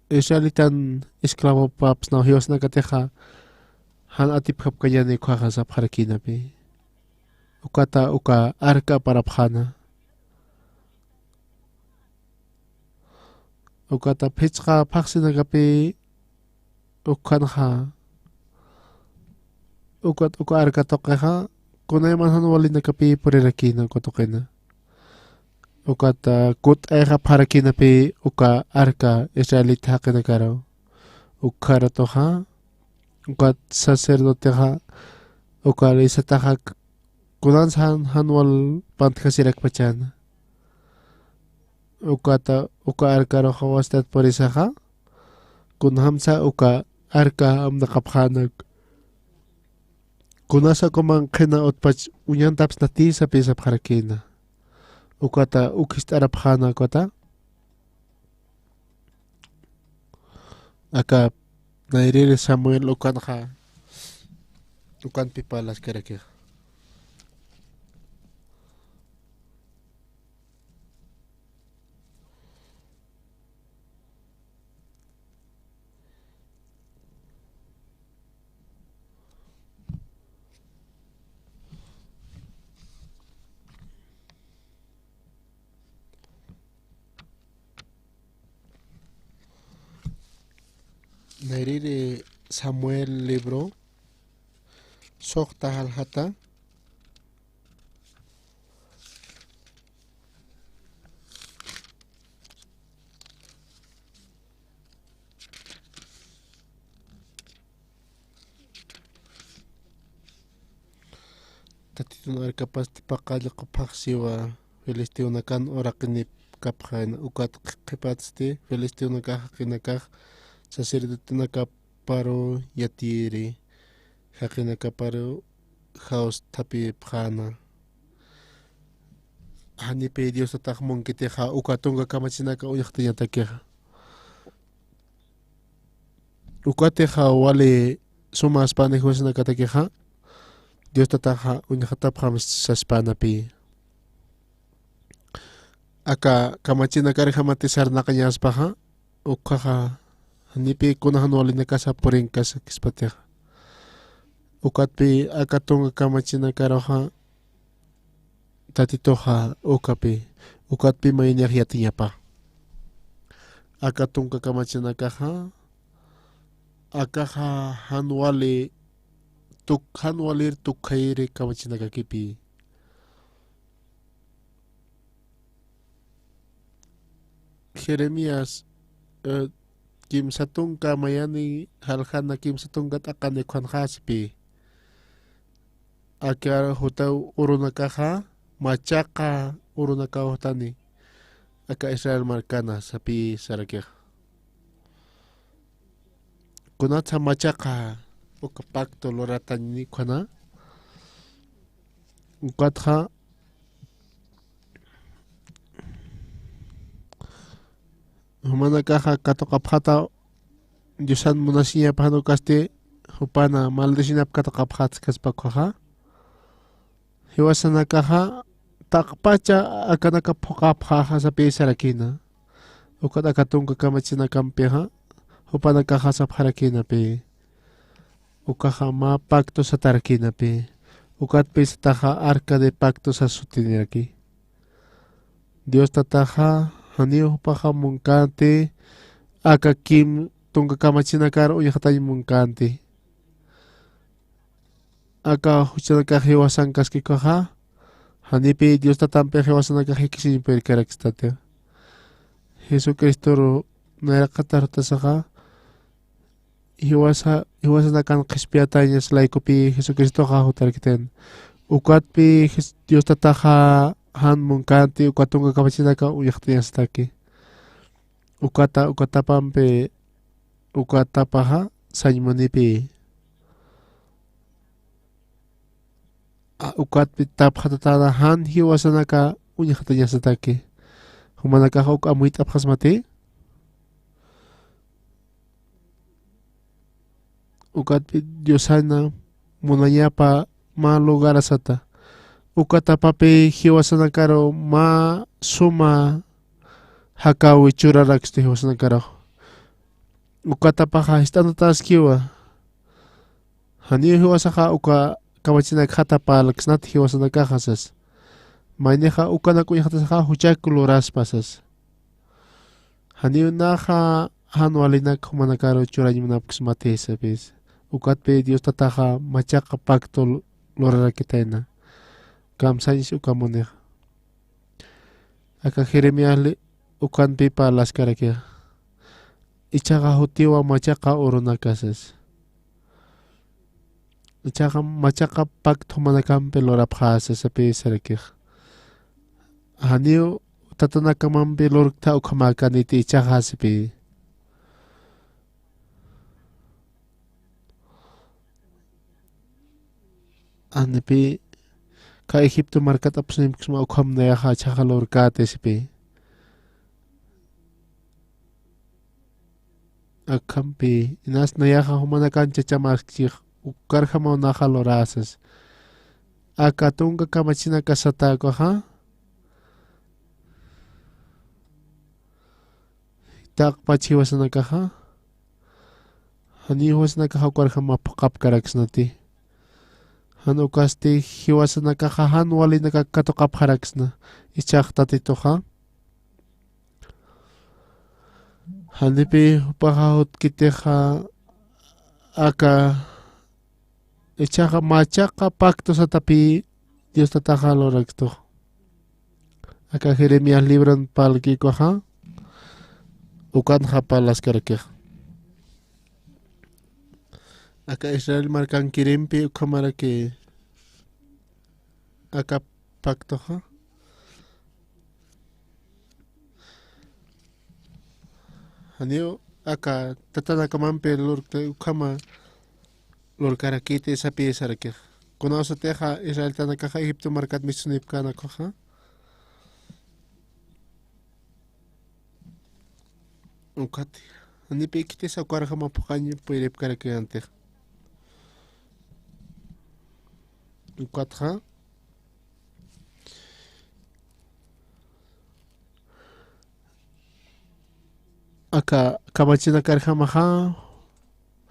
Israelitan esklavo paps na hiyos na kateha han atip kapkayani kuha sa harakina pi. Ukata uka arka parapkhana. Ukata pitska paksina kapi ukanha. Ukat uka arka tokeha kunay man hanwali na kapi purirakina kotokena. Ukat kut eka parakina pi uka arka Israelit hakina karaw. Ukara toha ukat sacerdote ha uka isataha kunan san hanwal pantkasirak pachana. Ukata uka arka roha wastat porisaha kun hamsa uka arka am nakaphanag. Kunasa komang kena otpach unyan taps nati sa pisa harakina. Ukata ukist araphana kota. Aka nairiri Samuel ukan ha. Ukan pipalas karakir. Nairiri Samuel libro Sokta halhata tatitun arkapas tipakal kapaksiwa Filisteo nakan orakinip kaphan ukat kipatsti Filisteo nakakinakah sacerdote nakaparo yatiri hakinakaparo haus tapi phana hani pe Dios tatak mongkite ha ukatunga kamachinaka uyaktinya takeha ukate ha wale suma spane hosna katakeha Dios tatak ha unyakata pham saspana pi aka kamachinaka rehamati sarna kanyas paha ukaha Hanipi kunahan wali na kasa puring kasa kispatek. Ukat pi akatunga kamachina karoha tatitoha ukapi. Ukat pi may niyatinya pa. Akatunga kamachina kaha akaha hanwali hanwalir tukhairi kamachina kakipi. Jeremias Kim satung kamayani halhan na kim satung gat akan ekwan khaspi. Akyar hutau urunakaha machaka urunaka hutani. Aka Israel markana sapi sarakir. Kunat sa machaka ukapakto loratan ni kwana. Ukatha humanakaha katokapata Diyosan munasiya pahanukaste hupana maldisinap katokaphat kaspakha hiwasanakaha takpacha akanakapokapha sa pesarakina ukat akatung kakamachina kampeha hupanakaha sa harakina pe ukaha ma pacto sa tarakina pe ukat pe sa taha arca de pacto sa sutiniraki Dios tataha Hanio paha mungkante aka kim tungka kamachina karo uyakatay mungkante aka huchanaka hewasan kaskikaha hanipi Dios tatampe hewasan naka hekisin per karakstate Jesucristo Nayaqatartasaqa hiwasanakan qhispiyatañas laykupi Jesucristoqa hutarkiten. Ukatpi Dios tataqa han munkanti ukatunqa kamachinaka uyaqtiñastaki. Ukatapampi ukatapaqa sañmunipi. Ukatpi tapqatatana han hiwasanaka uyaqtiñastaki. Humanakaqa amuit apqasmati. Ukatpi Diosana munayapa ma lugar asata. Ukatapapi hiwasanakaro ma suma hakawi churaraxti hiwasanakaro. Ukatapaqa istanotaskiwa. Hani hiwasaqa kamachinak hatapalaksnat hiwasanakaqasas. Mayneqa ukanaku yaqtasaqa huchakulo raspasas. Hani naqa hanwalinak humanakaro churañmunapis matesapis. Ukatpi Dios tataqa machaqa pacto lorarakitaina. Kamsañis ukamuneqa. Aka Jeremias ukanpi palaskarakia. Ichaqa hutiwa machaqa urunakasas. Ichaqa machaqa pacto manakampi lorapqasas api sarakia. Haniu tatanakamampi lorukta ukamakaniti ichaqa asipi. Anipi ka Egipto markat apsnimpikisma ukhamnayaqa chaqa lorkate sipi. Akampi inasnayaqa humanakan chachamakchik ukarjama unaqa lorasas. Akatunka kamachina kasatakoqa taqpachiwasanakaqa hanihuwasanakaqa ukarjama paqapkaraksnati. Hanukasti hiwasanakaqa hanwalinaka katuqapqaraksna ichaq tatituqa. Hanipi upaqa hutkitiqa aka ichaqa machaqa pacto satapi Dios tataqa loraktuq. Aka Jeremias libron palkikuqa ukanqa palaskarakiq. Aka Israel markan kirimpi ukamaraki aka pactoqa. Haniu aka tatanakamampi ukama lorkarakiti sapi sarakiq. Kunausatiqa Israel tanakaqa Egipto markat misunipkanakuqa. Ukati. Hanipi ikitisa ukarjama puqañi puiripkarakiantiq. Ukatqa aka kamachina karjamaqa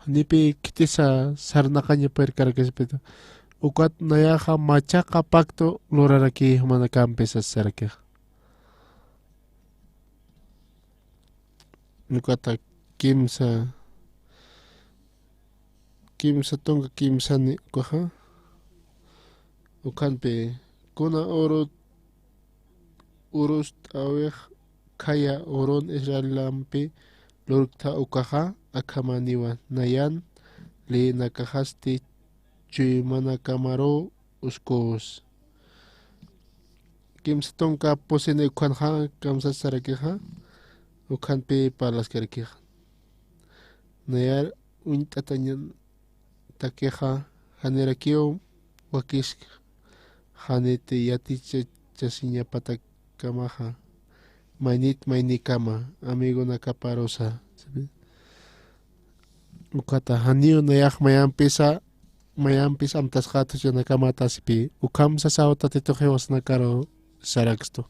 hanipi kitisa sarnaqaña puirkarakisipita. Ukat nayaqa machaqa pacto loraraki humanakampi sasarakiq. Ukata kimsa tunka kimsani ukaqa. Ukanpi kuna urus awiq kaya urun Israelampi lurkta ukaqa akamaniwa nayan li nakahasti chuymana kamaro uskos. Kimsa tunka pusini ukanja kamsa sarakiqa ukanpi palaskarakiqa. Nayar uñtatañan takiqa hanirakiw wakishka. Haniti yaticha chasiña patakamaha maynikama amigo nakaparosa. Ukata haniu nayak mayampis amtasqatus yanakamata sipi ukam sasawta tituqiwas nakaro saraksto.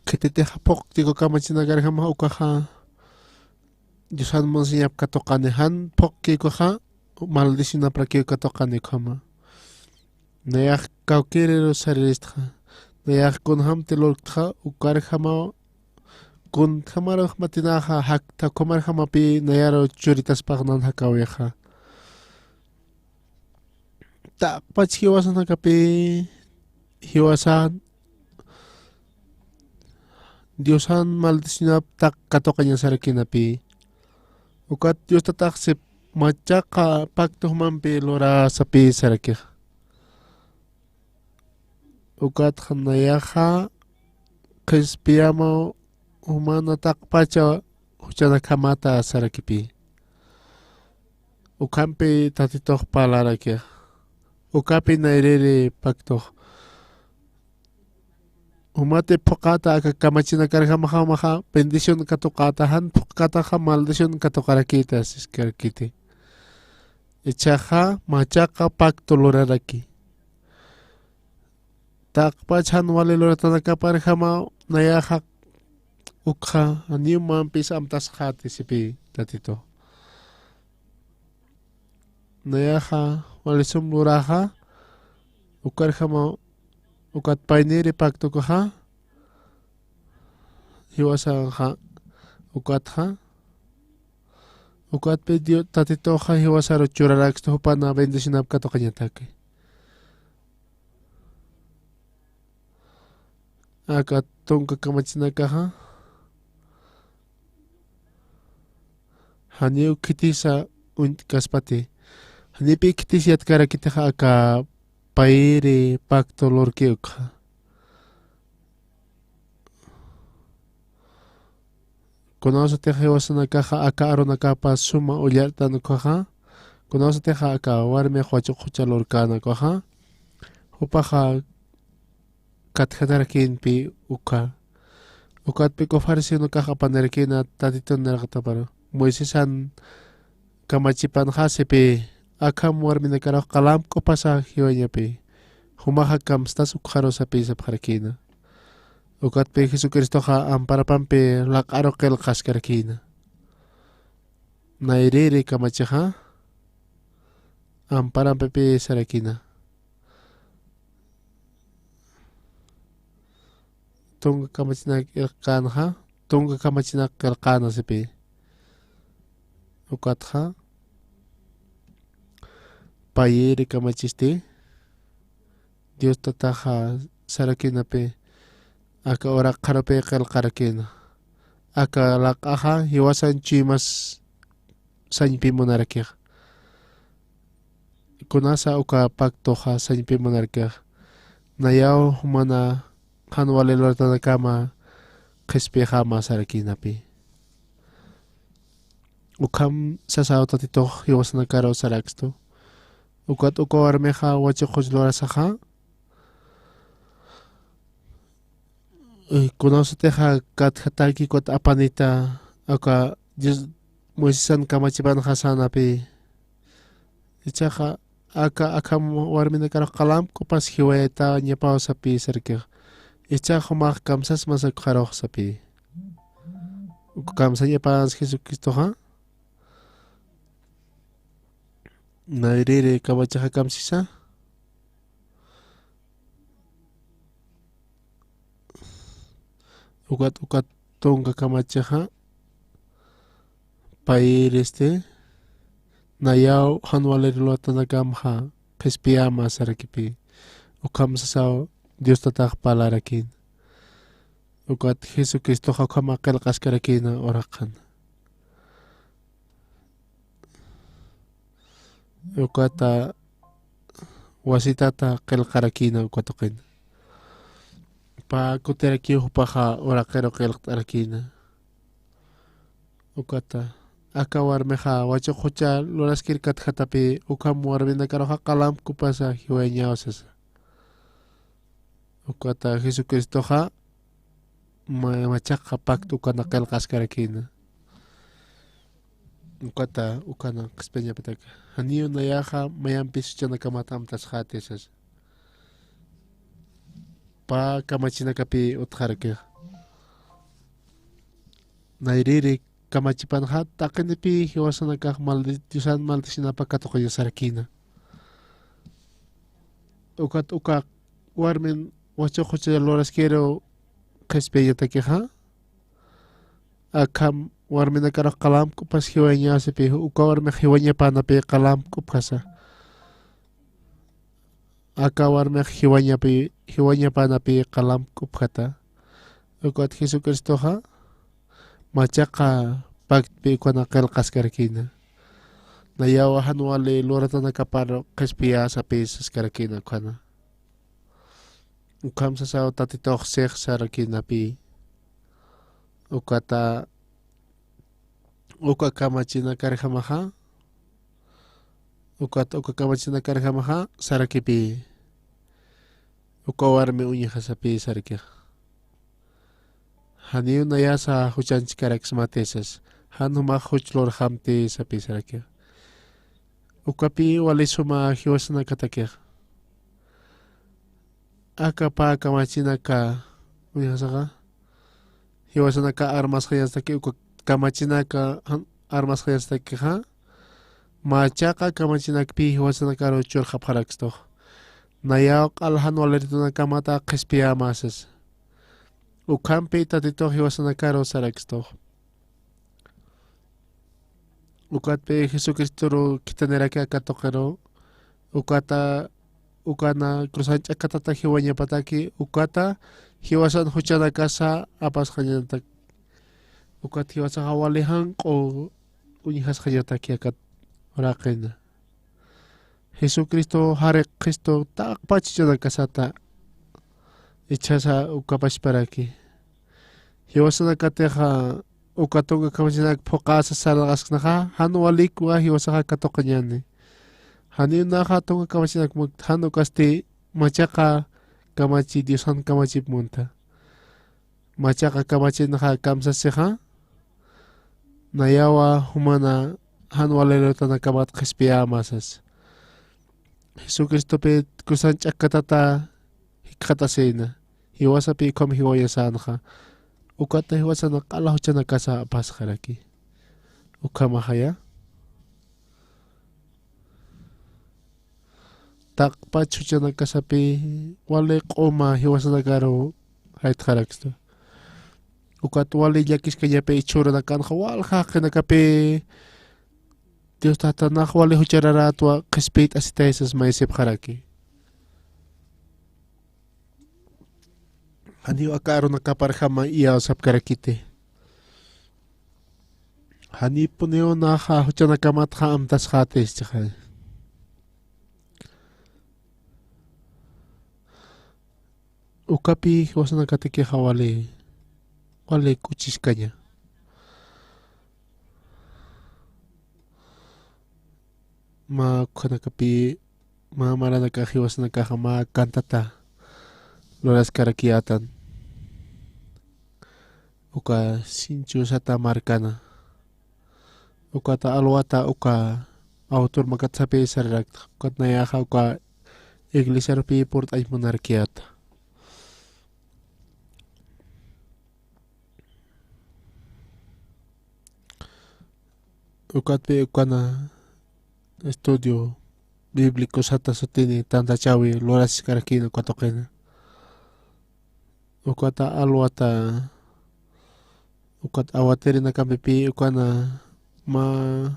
Kititiqa puqtiku kamachinakarjama ukaqa Dioshan monsiñap katoqani han poqqikuqa maldicionaprakiw katoqani kama. Nayak kawkiriro sariristqa. Nayak kunhamti lurqtqa ukarjama kunjamaruq matinaqa hakta kumarjamapi nayaro churitaspaqnan hakawiqa. Taqpach hiwasanakapi hiwasan Diosan maldicionap tak katokanya sarakinapi. Ukat Dios tatak sip machaka pacto mampi lora sapi sarakih. Ukat hanayaha kispiamo humana tak pacha huchana kamata sarakipi. Ukampi tatitoh palarakih. Ukapi nairere pacto. Umate pokata aka kamachina karja bendición katukatahan pokataha maldición katukarakita siskarkiti. Ichaha machaka pacto loraraki. Takpachan wale loratanaka parjama nayaha ukha aniu mampis amtas hati sipi tatito. Nayaha wale sumluraha ukarjama ukat painiri pacto ko ha hiwasa ha ukat pedio tatito ha hiwasa ro churarax to pana bendición ap kato kanyatake akat tongka kamachina ka ha haniu kitisa unt kaspati hanipi kitisiat kara kita ha aka pairi pacto lorkiukha. Conoce te na caja acá arona capa suma ullarta no coja. Conoce te acá warme huacho hucha lorcana coja. Upaja katjatarakin pi uka. Ukat pi cofarsi no caja panerkina tatito nergataparo. Moisesan kamachipan hasepi. Akam warmina karo kalam ko pasa hiwanya pe. Humaha kam stas ukharo sa pe sa parakina. Ukat pe Jesucristo ha amparapan pe lakaro kel kaskarakina. Nairere kamachaha amparan pe sarakina. Tunga kamachina ilkan ha. Tunga kamachina ilkana sa pe. Ukat ha. Payere kamachiste Dios tataha sarakina pe aka ora karape kal karakina aka lakaha hiwasan chimas sanpi monarkia kunasa uka pactoha sanpi monarkia nayaw humana hanwale lortana kama kespeha ma sarakina pe ukam sasaw tatito hiwasan karo saraksto ukat uko armeja wacho khojlora saha conoce teja kat hataki kot apanita aka Dios Moisesan kamachipan hasana pe ichaja aka akam warmina karo kalam kupas hiweta nyapao sapi serke ichaja mak kamsas masak kharoh sapi kamsanya pas Jesucristo ha nairere kabachaha kamsisa ukat tonga kamachaha paireste nayaw hanwale lotana kamha pespiama sarakipi ukam sasaw Dios tatak palarakin ukat Jesucristo ha kamakel kaskarakina orakan ukata wasitata kel karakina ukatokin pa kuteraki hupaha orakero kel karakina ukata akawar meha wacho khocha loraskir kat khatapi ukam warmina karo kalam kupasa hiwanya osasa ukata Jesucristo ha machaka pacto kana kel kaskarakina ukata ukana kspeña petaka haniu nayaha mayampis chana kamatam tas khatesas pa kamachina kapi utharke nairiri kamachipan hat takinipi hiwasana kah malditusan maldisina pa katokoya sarakina ukat ukak warmin wacho khocha loras quiero kespeya takeha akam warmina karo kalam kupas hiwanya sepi uka warme hiwanya pana pe kalam kupasa akawar me hiwanya pa na pi kalam kupkata. Ukat Jesu Kristo ha machaka pag pi kwa kel kaskarkina. Nayawahan wale lorata na kaparo kaspia sa pi saskarkina kana. Ukam sa sao tatitok sek sarakina pi. Ukata uka kamachina karhamaha. Uka kamachina karhamaha sarakipi. Uka warme unyiha sa pi sarakih. Haniu na ya sa huchan chikarak smatesas. Hanu ma huchlor hamte sa pi sarakih. Uka pi wale suma hiwasana katakih. Aka pa kamachina ka unyiha sa ka. Hiwasana ka armas khayas taki uka kamachina ka armas khayas taki ha. Machaka kamachina pi hiwasana ka rochur khapharaksto. Nayaok alhan walertuna kamata khespia masas. Ukampe tatito hiwasana ka ro saraksto. Ukatpe Jesucristo ro kitanera ka katokero. Ukana krusancha katata hiwanya pataki. Ukata hiwasan huchana kasa apas khanyantak. Ukat hiwasa hawalehang o unyihas khanyataki akat orakena. Jesucristo harek Cristo tak pachichana kasata. Ichasa ukapashparaki. Hiwasana kateha ukatonga kamachina pokasa salagasknaha hanu walikwa hiwasa katokanyani. Hani naha tonga kamachina hanu kasti machaka kamachi Diosan kamachi munta. Machaka kamachi naha kamsaseha. Nayawa humana hanu walelotana kamat khespia masas. Jesucristo pe kusan chakatata hikatasena. Hiwasa pe kom hiwaya sanha. Ukata hiwasa na kalahuchana kasa apas kharaki. Ukamahaya. Takpa chuchana kasa pe wale koma hiwasa na garo hait kharaksto. Ukat wale yakis kanya pe ichura na kanha wal hakena kape Dios tatanah wale hucharara tua kespeit asitaisas maisip kharaki. Hani akaro na kaparhama iya sap karakite. Hani puneo na ha huchana kamat ha amtas khates chakhay. Ukapi wasana katike hawale wale kuchis kanya. Ma kana kapi ma marana ka hiwasana ka hama kantata loras karakiatan. Uka sinchu sata markana. Uka ta alwata uka autor makat sape sarak. Uka nayaha uka iglesia pi port ay monarkiata. Uka pe ukana estudio bíblico sata sotini tanta chawi loras karakina katokena. Ukata alwata ukat awateri na kampipi ukana ma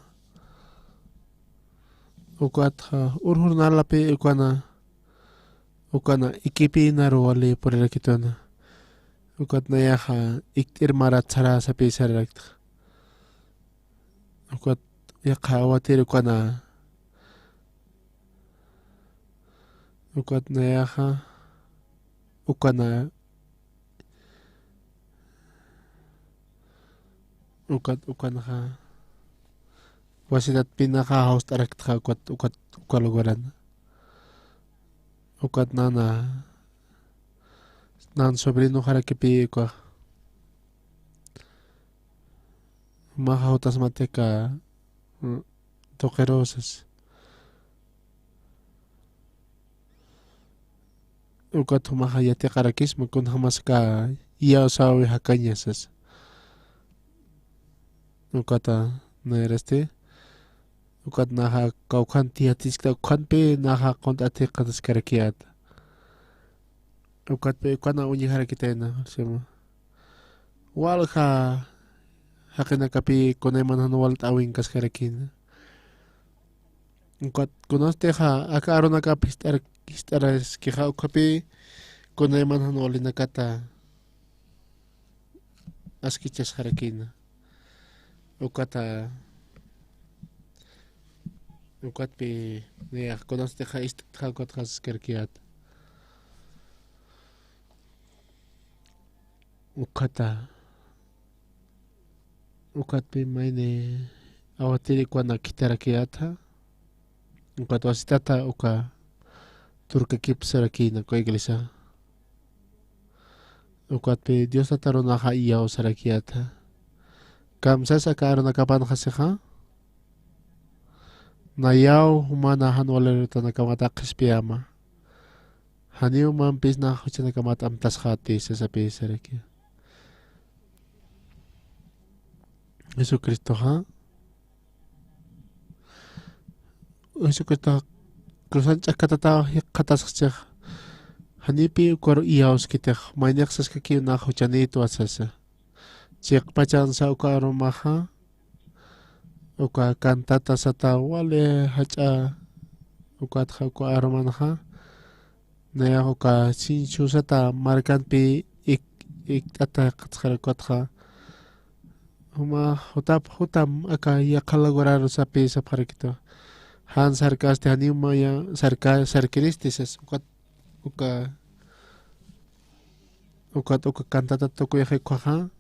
ukat urhur nalapi ukana ikipi naro wale porirakitona. Ukat nayaha iktir marat sara sapi sarak. Ukat yakha awateri ukana ukat nayaha ukana ukana ha wasinat pinaka host arakta ukat ukalugaran ukat nan sobrino harakipi ka mahahotas mateka tokerosas ukat humahayati karakis makun hamas ka iya sawi hakanyasas. Ukata nairaste ukat naha kaukan tiatis kaukan pe naha kontate katas karakiat. Ukat pe ukana unyi harakitena sema. Walha hakena kapi konaiman hanu walat awing kas karakin. Ukat kunaste ha aka arona ka pistaras ki ha ukapi kunayman hanwali nakata askichas harakina. Ukata ukat pi niya kunaste ha istat kot has kerkiat. Ukat pi maine awatiri kwa nakitarakiata. Ukat wasitata uka turka kipsarakina ko iglesia. Ukat pi Dios tataro naka iyaw sarakiata. Kamsas akaaro nakapan kaseha. Nayaw humanahan walerito nakamatakis piyama. Haniw mampis na ako siya nakamatamtas hati sa sabi sarakia. Yesus Kristo ha? Yesus Kristo krusan cak katataw katasak siya. Hanipi ukor iyaws kita manyak sas kakiyo na ako siya nito asasa. Cik pacan sa ukaro maha. Uka kantata sa tawale haca ukat ha uka aroman ha. Naya uka sinchu sa ta markan pi ik ata katskarakot ha. Huma hutam aka yakalagoraro sa pi sa parakito. Han sarkaste hanima ya sarkiristis uka kantata toko ya ha.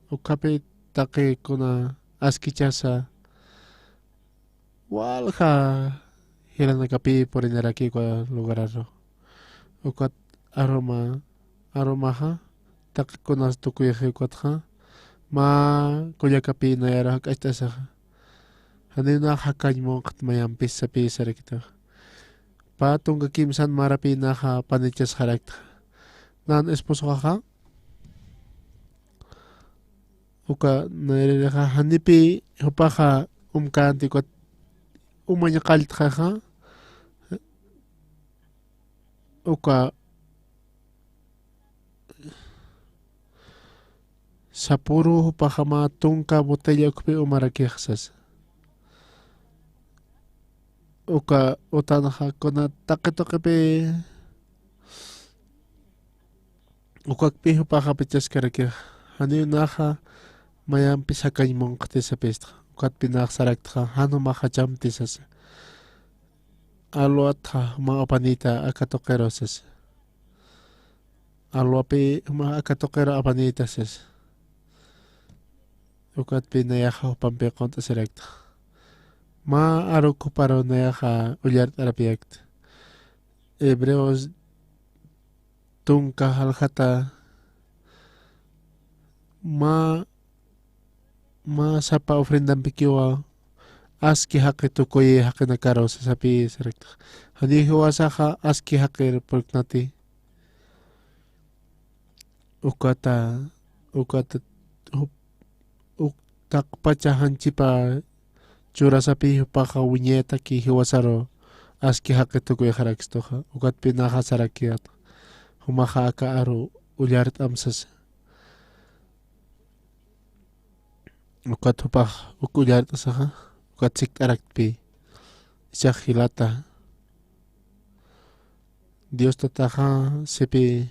Uka pi take kuna askichasa. Walha hilang nakapi por inaraki kwa lugararo. Ukat aroma ha tak kunas tuku ya ha ma kuya kapi na yara hak sa hanin na hakay mo kat mayampis sa pisa rekita. Patong kakimsan marapi na ha panichas harakta. Nan esposo ka? Uka naireka hanipi hupaka umkanti ko umanya kalit ka ha? Uka sa puro hupaka matungka botella kupi umarakiaksas. Uka utanaha kuna takito kapi uka kapi hupaka pichas karakia. Haniyo naha mayampis hakay mong kati sa pista. Ukat pinaksarakta hano makachamtisas. Alwat ha mga panita akatokerosas. Alwapi mga akatokero apanitasas. Ukat pinayaka pampekont asirekta. Ma aro ko paro nayaka ulyart arapiakt. Hebreos tungka halkata ma sapa ofrendan pikiwa aski hake tukoye hake nakaro sa sapi serekta. Hani huwasa ka aski hake porknati. Ukata takpachahan chipa chura sapi hupaka winyeta ki huwasaro aski hake tukoye harakstoha. Ukat pinaha sarakiat. Humaha aka aro ulyart amsas. Ukat hupah ukulyart asaha. Ukat sik arakpi. Isyak hilata. Dios tataha sepi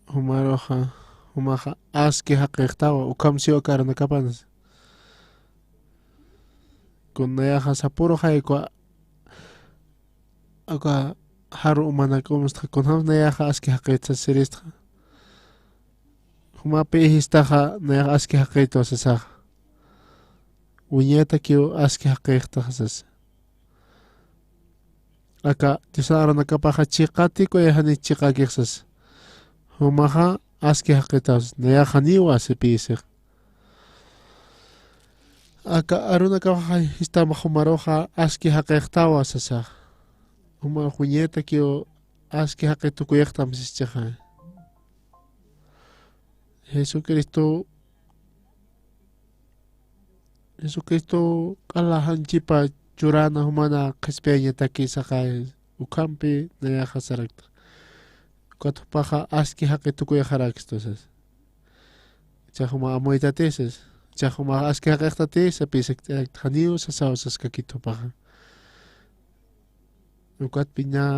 humaroha humaha aski haqqiqtawa ukamsiwa karanakapanas. Kunayaha sapuro haykwa aka haru umanakumasta kunham nayaha aski haqqiqta sirista. Humapi ihistaha nayaha aski haqqiqta sasaha. Uñeta kiyo aski haqqiqta sas. Aka tisara nakapaha chiqati ko yahani chiqakiqsas. Humaha aski haqqiqtas nayaha niwa sepisik. Aka aruna kapaha istama humaroha aski haqqiqtawa sasa. Huma uñeta kiyo aski haqqiqtu kuyaqtam sischaha. Jesucristo kalahan chipa churana humana qispeña taki sakay ukampi nayaha sarakta. Katupaha aski haqi tukuya harakistosas. Chahuma amoitateses. Chajo ma aske hakektate sapisek haniu sasaw sas kakito pa. Ukat pinya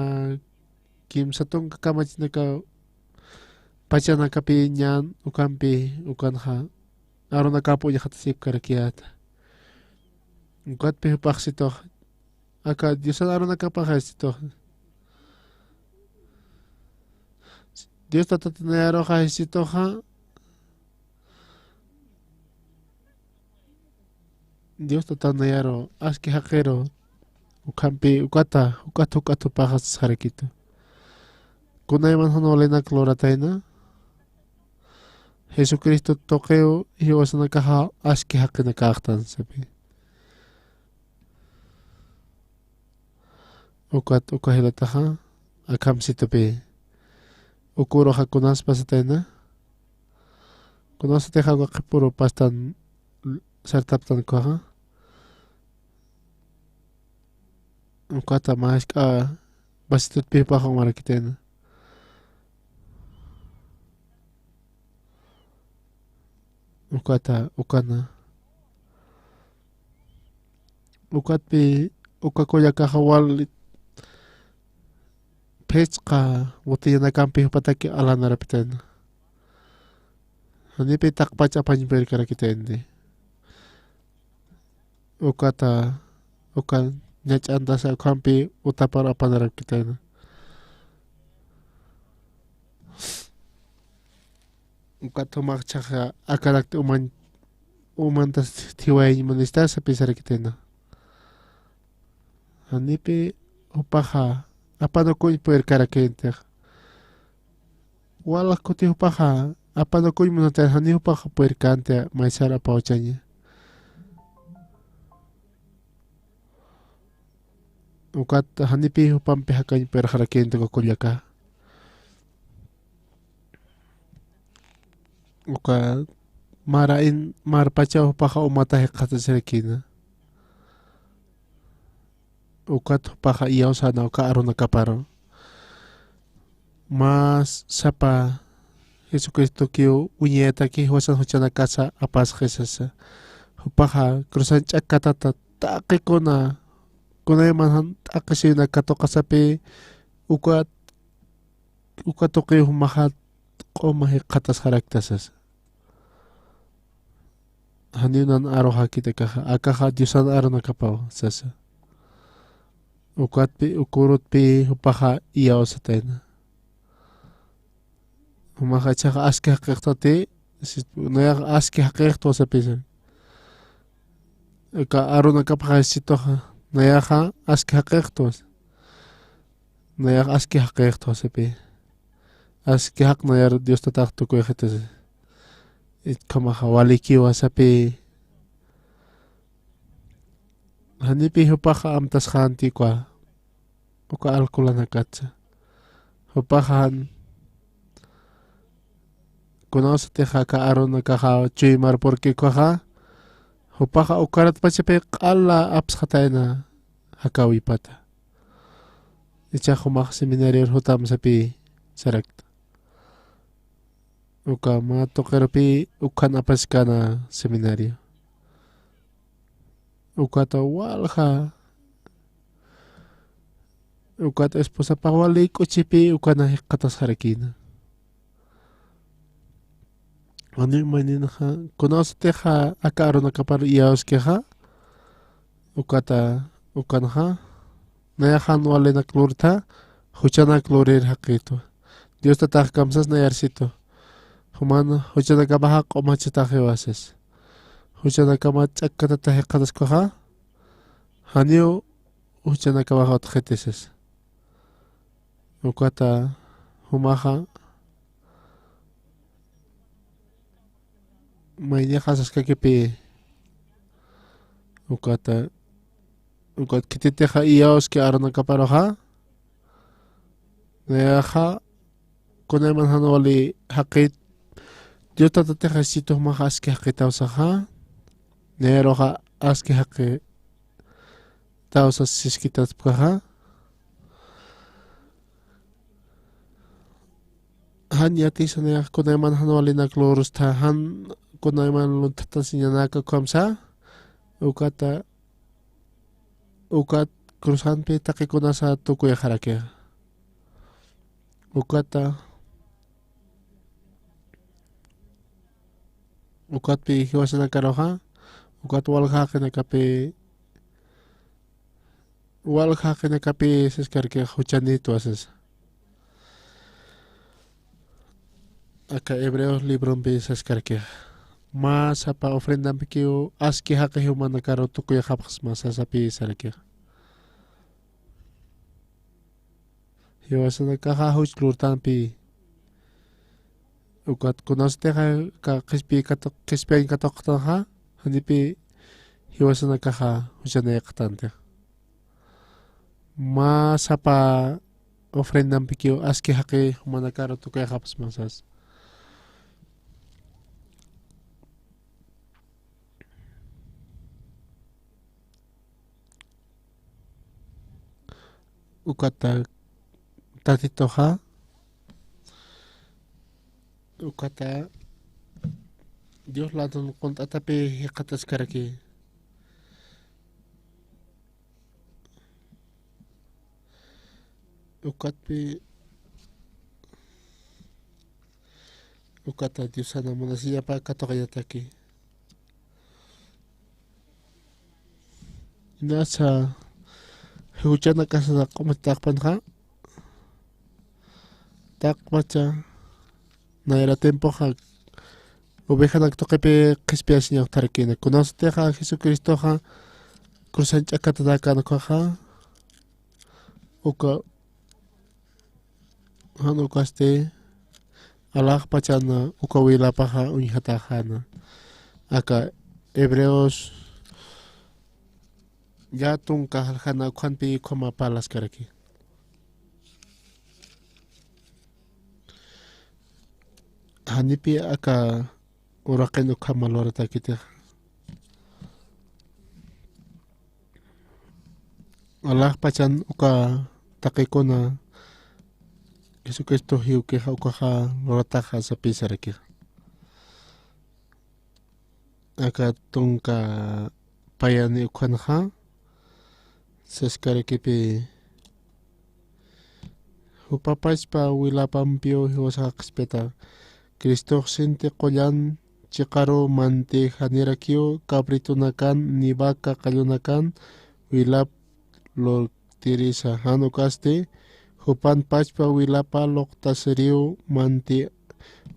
kim satong kakamach na ka pachana kapi nyan ukampi ukan ha aro na kapo ya hatasip karakiat. Ukat pi paksito aka Dios aro na kapakasito. Dios tatanayaro kahesito ha. Dios tatanayaro aski hakero ukampi ukatu pakas harakito. Kunay man hanole na kloratayna. Jesucristo tokeo hiwas na kaha aski haki na kaktan sabi. Ukahilata ha akam sitabi. Ukuro hakunas pasatayna. Kunas te hago kapuro pastan sartaptan ko ha. Ukata mas ka basitut pipa kong marakitena. Ukana. Ukat pi ukakoya kahawal pechka wuti na kampi pataki ala narapitena. Hani pi takpach apany per karakitende. Ukan nyach anda sa kampi utapar apanarapitena. Ukat tumak chaka akarak uman tas tiway manista sa pisarakitena. Hani pi upaha apano kuy per karakente. Wala kuti upaha apano kuy monatar hani upaha per kante maisara pauchanya. Ukat hani pi upampi hakany per karakente ko kulyaka. Ukat marpacha upaha umatahe kata serekina. Ukat upaha iyaw sana uka aro na kaparo. Mas sapa Jesucristo kiyo unyeta ki wasan huchana kasa apas jesasa. Upaha krusan chakatata take kona yaman akasi na kato kasapi ukat ukiyo humahat komahe katas haraktasas. Haniunan aro hakita kaha akaha Diosan aro na kapaw sasa. Ukat pi ukurut pi upaha iyaw sa tena. Umaha chaka aski hakektate nayak aski hakekto sa pisa. Ika aro na kapakasito ha. Nayak aski hakekto. Nayak aski hakekto sa pi. Aski hak nayar Dios tatakto ko yakitas. Kamaha walikiwa sa pi. Hanipi hupaha amtas hanti kwa uka alkula na katsa. Hupahan kunaw sa teha ka aron na kaha chuymar porque kwa ha hupaha ukarat pa siya pe ala aps katay na hakawi pata. Icha humak seminario hutam sa pi sarakta. Uka matokero pi ukan apas ka na seminario. Ukata walha. Ukata esposa pawalik uchipi ukana katas harakina. Ani manina ha kunas teha akaro na kapar iyaos ke ha. Ukata ukan ha. Nayahan wale na klurta. Huchana klurir hakito. Dios tatak kamsas na yarsito. Humana huchana kabahak o machitake wases. Huchana kama chakata tahe katas ko ha. Hanyo huchana kama hot khetises. Ukata humaha mainya khasas kakipi. Ukata kitite ha iyaos ke arona kaparo ha. Naya ha kunayman hanwali hakit. Diyo tatate khasito humaha aski hakitaw sa ha. Nero ha aski haki tao sa siskitat pa ha. Han yati sa naya kunayman hanwali na klorus ta han kunaiman luntata sinyanaka kamsa ukata ukat krusan pi takikuna sa tukuya harake ukata ukat pi hiwasana karoha ukat walhakina kapi seskarke huchanito asas aka Hebreos libro pi seskarke mas apa ofrenda pikiu aski hake humana karo tukuya hapas mas asapi sarke hiwasana kaha huch lurtan pi ukat kunoste ka kispi katok ha hanipi hiwasana kaha huchana yaktante mas apa ofrenda pikiu aski hake humana karo tukuya hapas masas ukata tatitoha ukata Dios ladon kontata pe hikatas karaki ukat pe ukata Dios ana monasiya pa katokayataki nasa huchana kasana komatakpan ha takmacha naira tempo ha oveja naktokepe kispiasña tarakina conoste ha Jesucristo ha crusan chakataka no ha uka hanu kaste alah pachana uka wila paha unhata hana aka Hebreos ya tungka hana khanpi khoma palas karaki hanipi aka urakenu kamalorata kita Allah pacan uka takikona Jesucristo hiuke uka ha lorataha sa pisaraki aka tungka payani ukan ha seskaraki pi upapaspa wilapampio hiwasa kspeta Cristo sente koyan chikaro mante hanirakio kapritunakan nibaka kalunakan wilap lo tirisa hanukaste hupan pachpa wilapa loktaseriu mante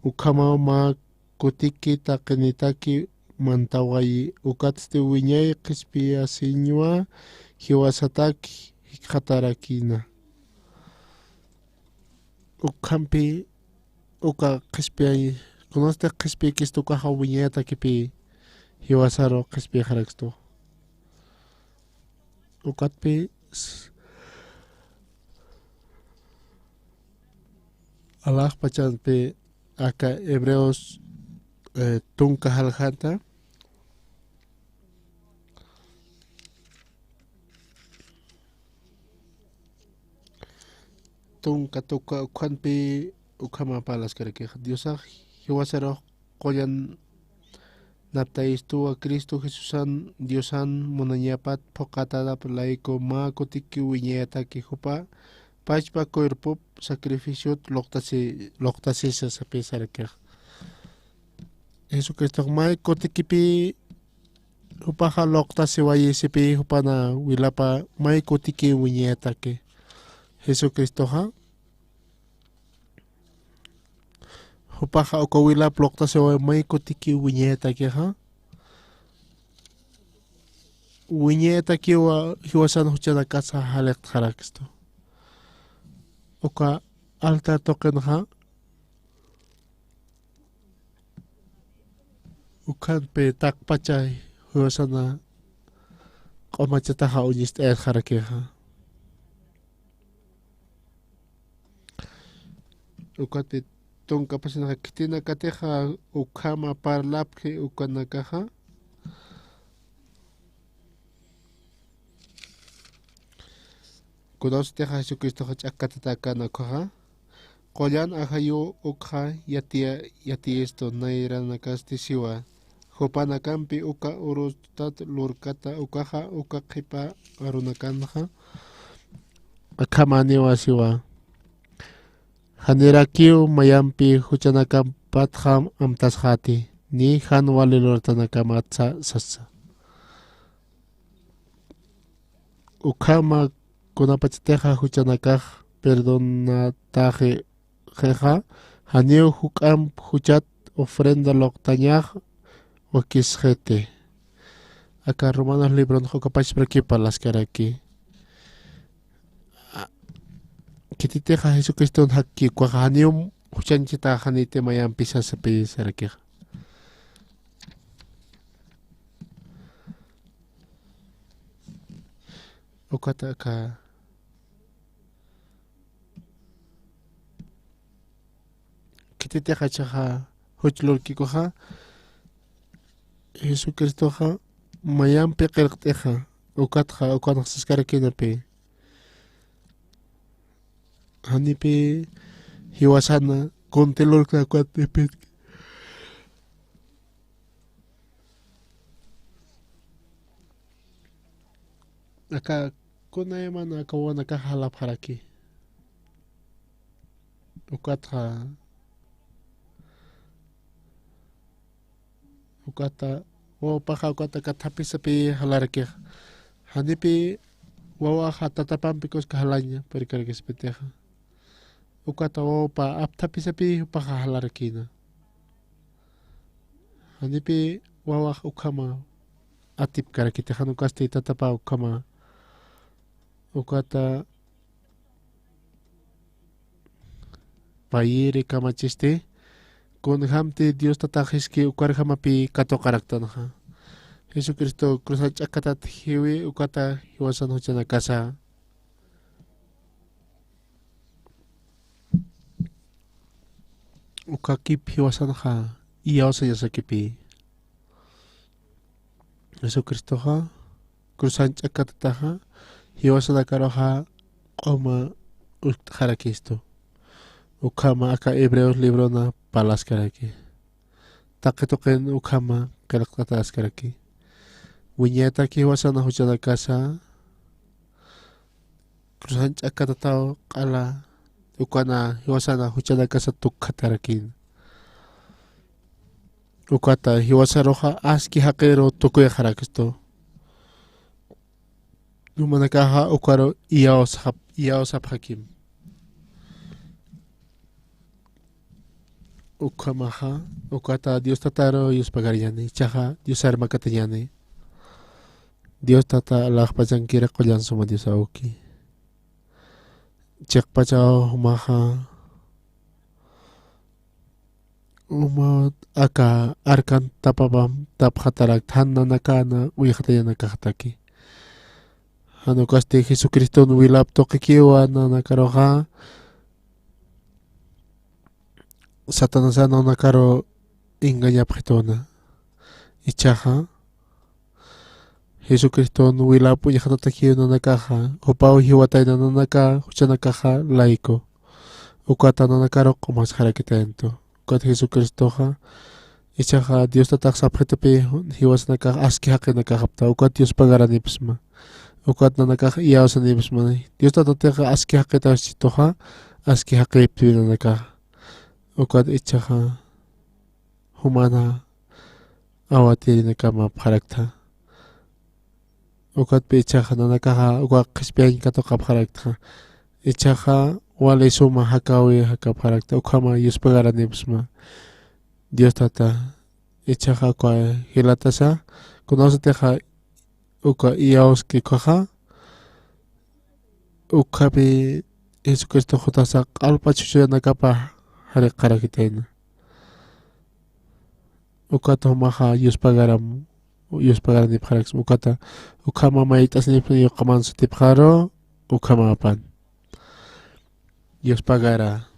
ukama ma kutiki takenitaki mantawayi ukatste wiñay qispia siñua hiwasataki hikatarakina ukampi uka qispia conoste qispia kistuka hawiñata kipi hiwasaro qispia haraksto ukatpi Allah pachanpi aka Hebreos tunka halhata tunka tuka ukhanpi ukama palas karake Diosa hiwasaro koyan naptaistu a Cristo Jesusan Diosan monanyapat pokatada laiko ma kotiki wiñeta ki hupa pachpa cuerpo sacrificio loktasi sa pesarake Jesucristo mai kotikipi hupa ha loktasi wayisipi hupa na wilapa mai kotiki wiñeta ki Jesucristo ha hupaha uka wila plokta sewa mai kotiki wiñeta ki ha wiñeta ki wa hiwasan huchana kasa halek haraksto uka altar token ha ukan pe tak pachay hiwasana komachata ha unyist harake ha ukat tunka pasina kitina kateja ukama parlapke ukanakaha kudosteja Jesucristo chakatataka nakaha koyan ahayo ukha yati esto naira nakasti siwa Hopanakampi uka urustat lurkata ukaha uka qipa arunakanja. Akamani wasiwa. Hanirakiu mayampi huchanakampatham amtashati. Ni han walilortanakamatsa sasa. Ukama kunapachiteja huchanakaj perdonataje jeja. Haniu hukam huchat ofrenda loktañaj wakisjete. Acá Romanos libro no capaz por aquí para las cara aquí. Kititeja Jesucristo haki kwahanium huchanchita hanite mayam pisa sepi seraki. Okata ka kititeja chaha huchlor kikoha Jesucristo ha mayam pekelteja okatja okanaxis karakinepe. Hanipe hiwasana kontelor ka kwatepet. Aka kuna emana kawana ka halap haraki. Ukata o paha ukata katapisapi halaraki. Hanipe wawa hatatapam pikos kahalanya perikarikis peteja. Ukata o pa aptapisapi paha halarakina. Hanipe wawa ukama atip karakiteja nukasti tatapa ukama. Ukata payiri kamachiste. Con hamte Dios tatajiski ukarjamapi kato karaktanaja. Jesucristo cruzach akatat hiwi ukata hiwasan huchana casa. Ukakip hiwasan ha iyawsa yasakipi. Jesucristo ha cruzach akatataja hiwasan akaroja oma harakisto. Ukama aka Hebreos libro na palas karaki. Taketoken ukama kelaktatas karaki. Wiñeta ki wasana huchana casa. Cruzanch akatatao kala ukana hiwasana huchana casa tukkatarakin. Ukata hiwasaroja aski hakero tukuya harakisto. Numanakaha ukaro iyaosap hakim. Ukamaha, ukata Dios tataro Dios pagariani, chaha Dios arma katayani. Dios tata Allah pajankira kolyan suma Dios auki. Cek pachao humaha. Umot aka arkan tapabam tap hatarak tanna nakana uyakatayana kahataki. Hano kaste Jesucristo nuilap tokikiwa na nakaroha. Satanasano nakaro inganya pretona. Ichaha. Jesucristo nuila puya hatatakio na nakaha. Upao hiwatay na naka huchanakaha laiko. Ukata na nakaro kumas harakitento. Ukat Jesucristo ha. Ichaha Dios tatak sa pretape hiwas naka aski hake nakahapta. Ukat Dios pagarani pisma. Ukat na nakaha iyaw sa nibisma. Dios tatateka aski hake tasito ha. Aski hake ipti na nakaha. Ukat ichaha humana awatiri nakama parakta. Ukat pe ichaha na nakaha ukat kispiyan kato ka parakta. Ichaha wale suma hakawi haka parakta. Ukama Dios pagarani bisma. Dios tata ichaha kwa hilatasa. Kunosa teha uka iyaos ki kaha. Ukabi Jesucristo jutasa alpa chuchuya nakapa. Hari karakitaina. Ukata humaha Dios pagaram. Dios pagaram ni parax. Ukata ukama maitas ni pni ukaman su tipjaro. Ukama apan. Dios pagara.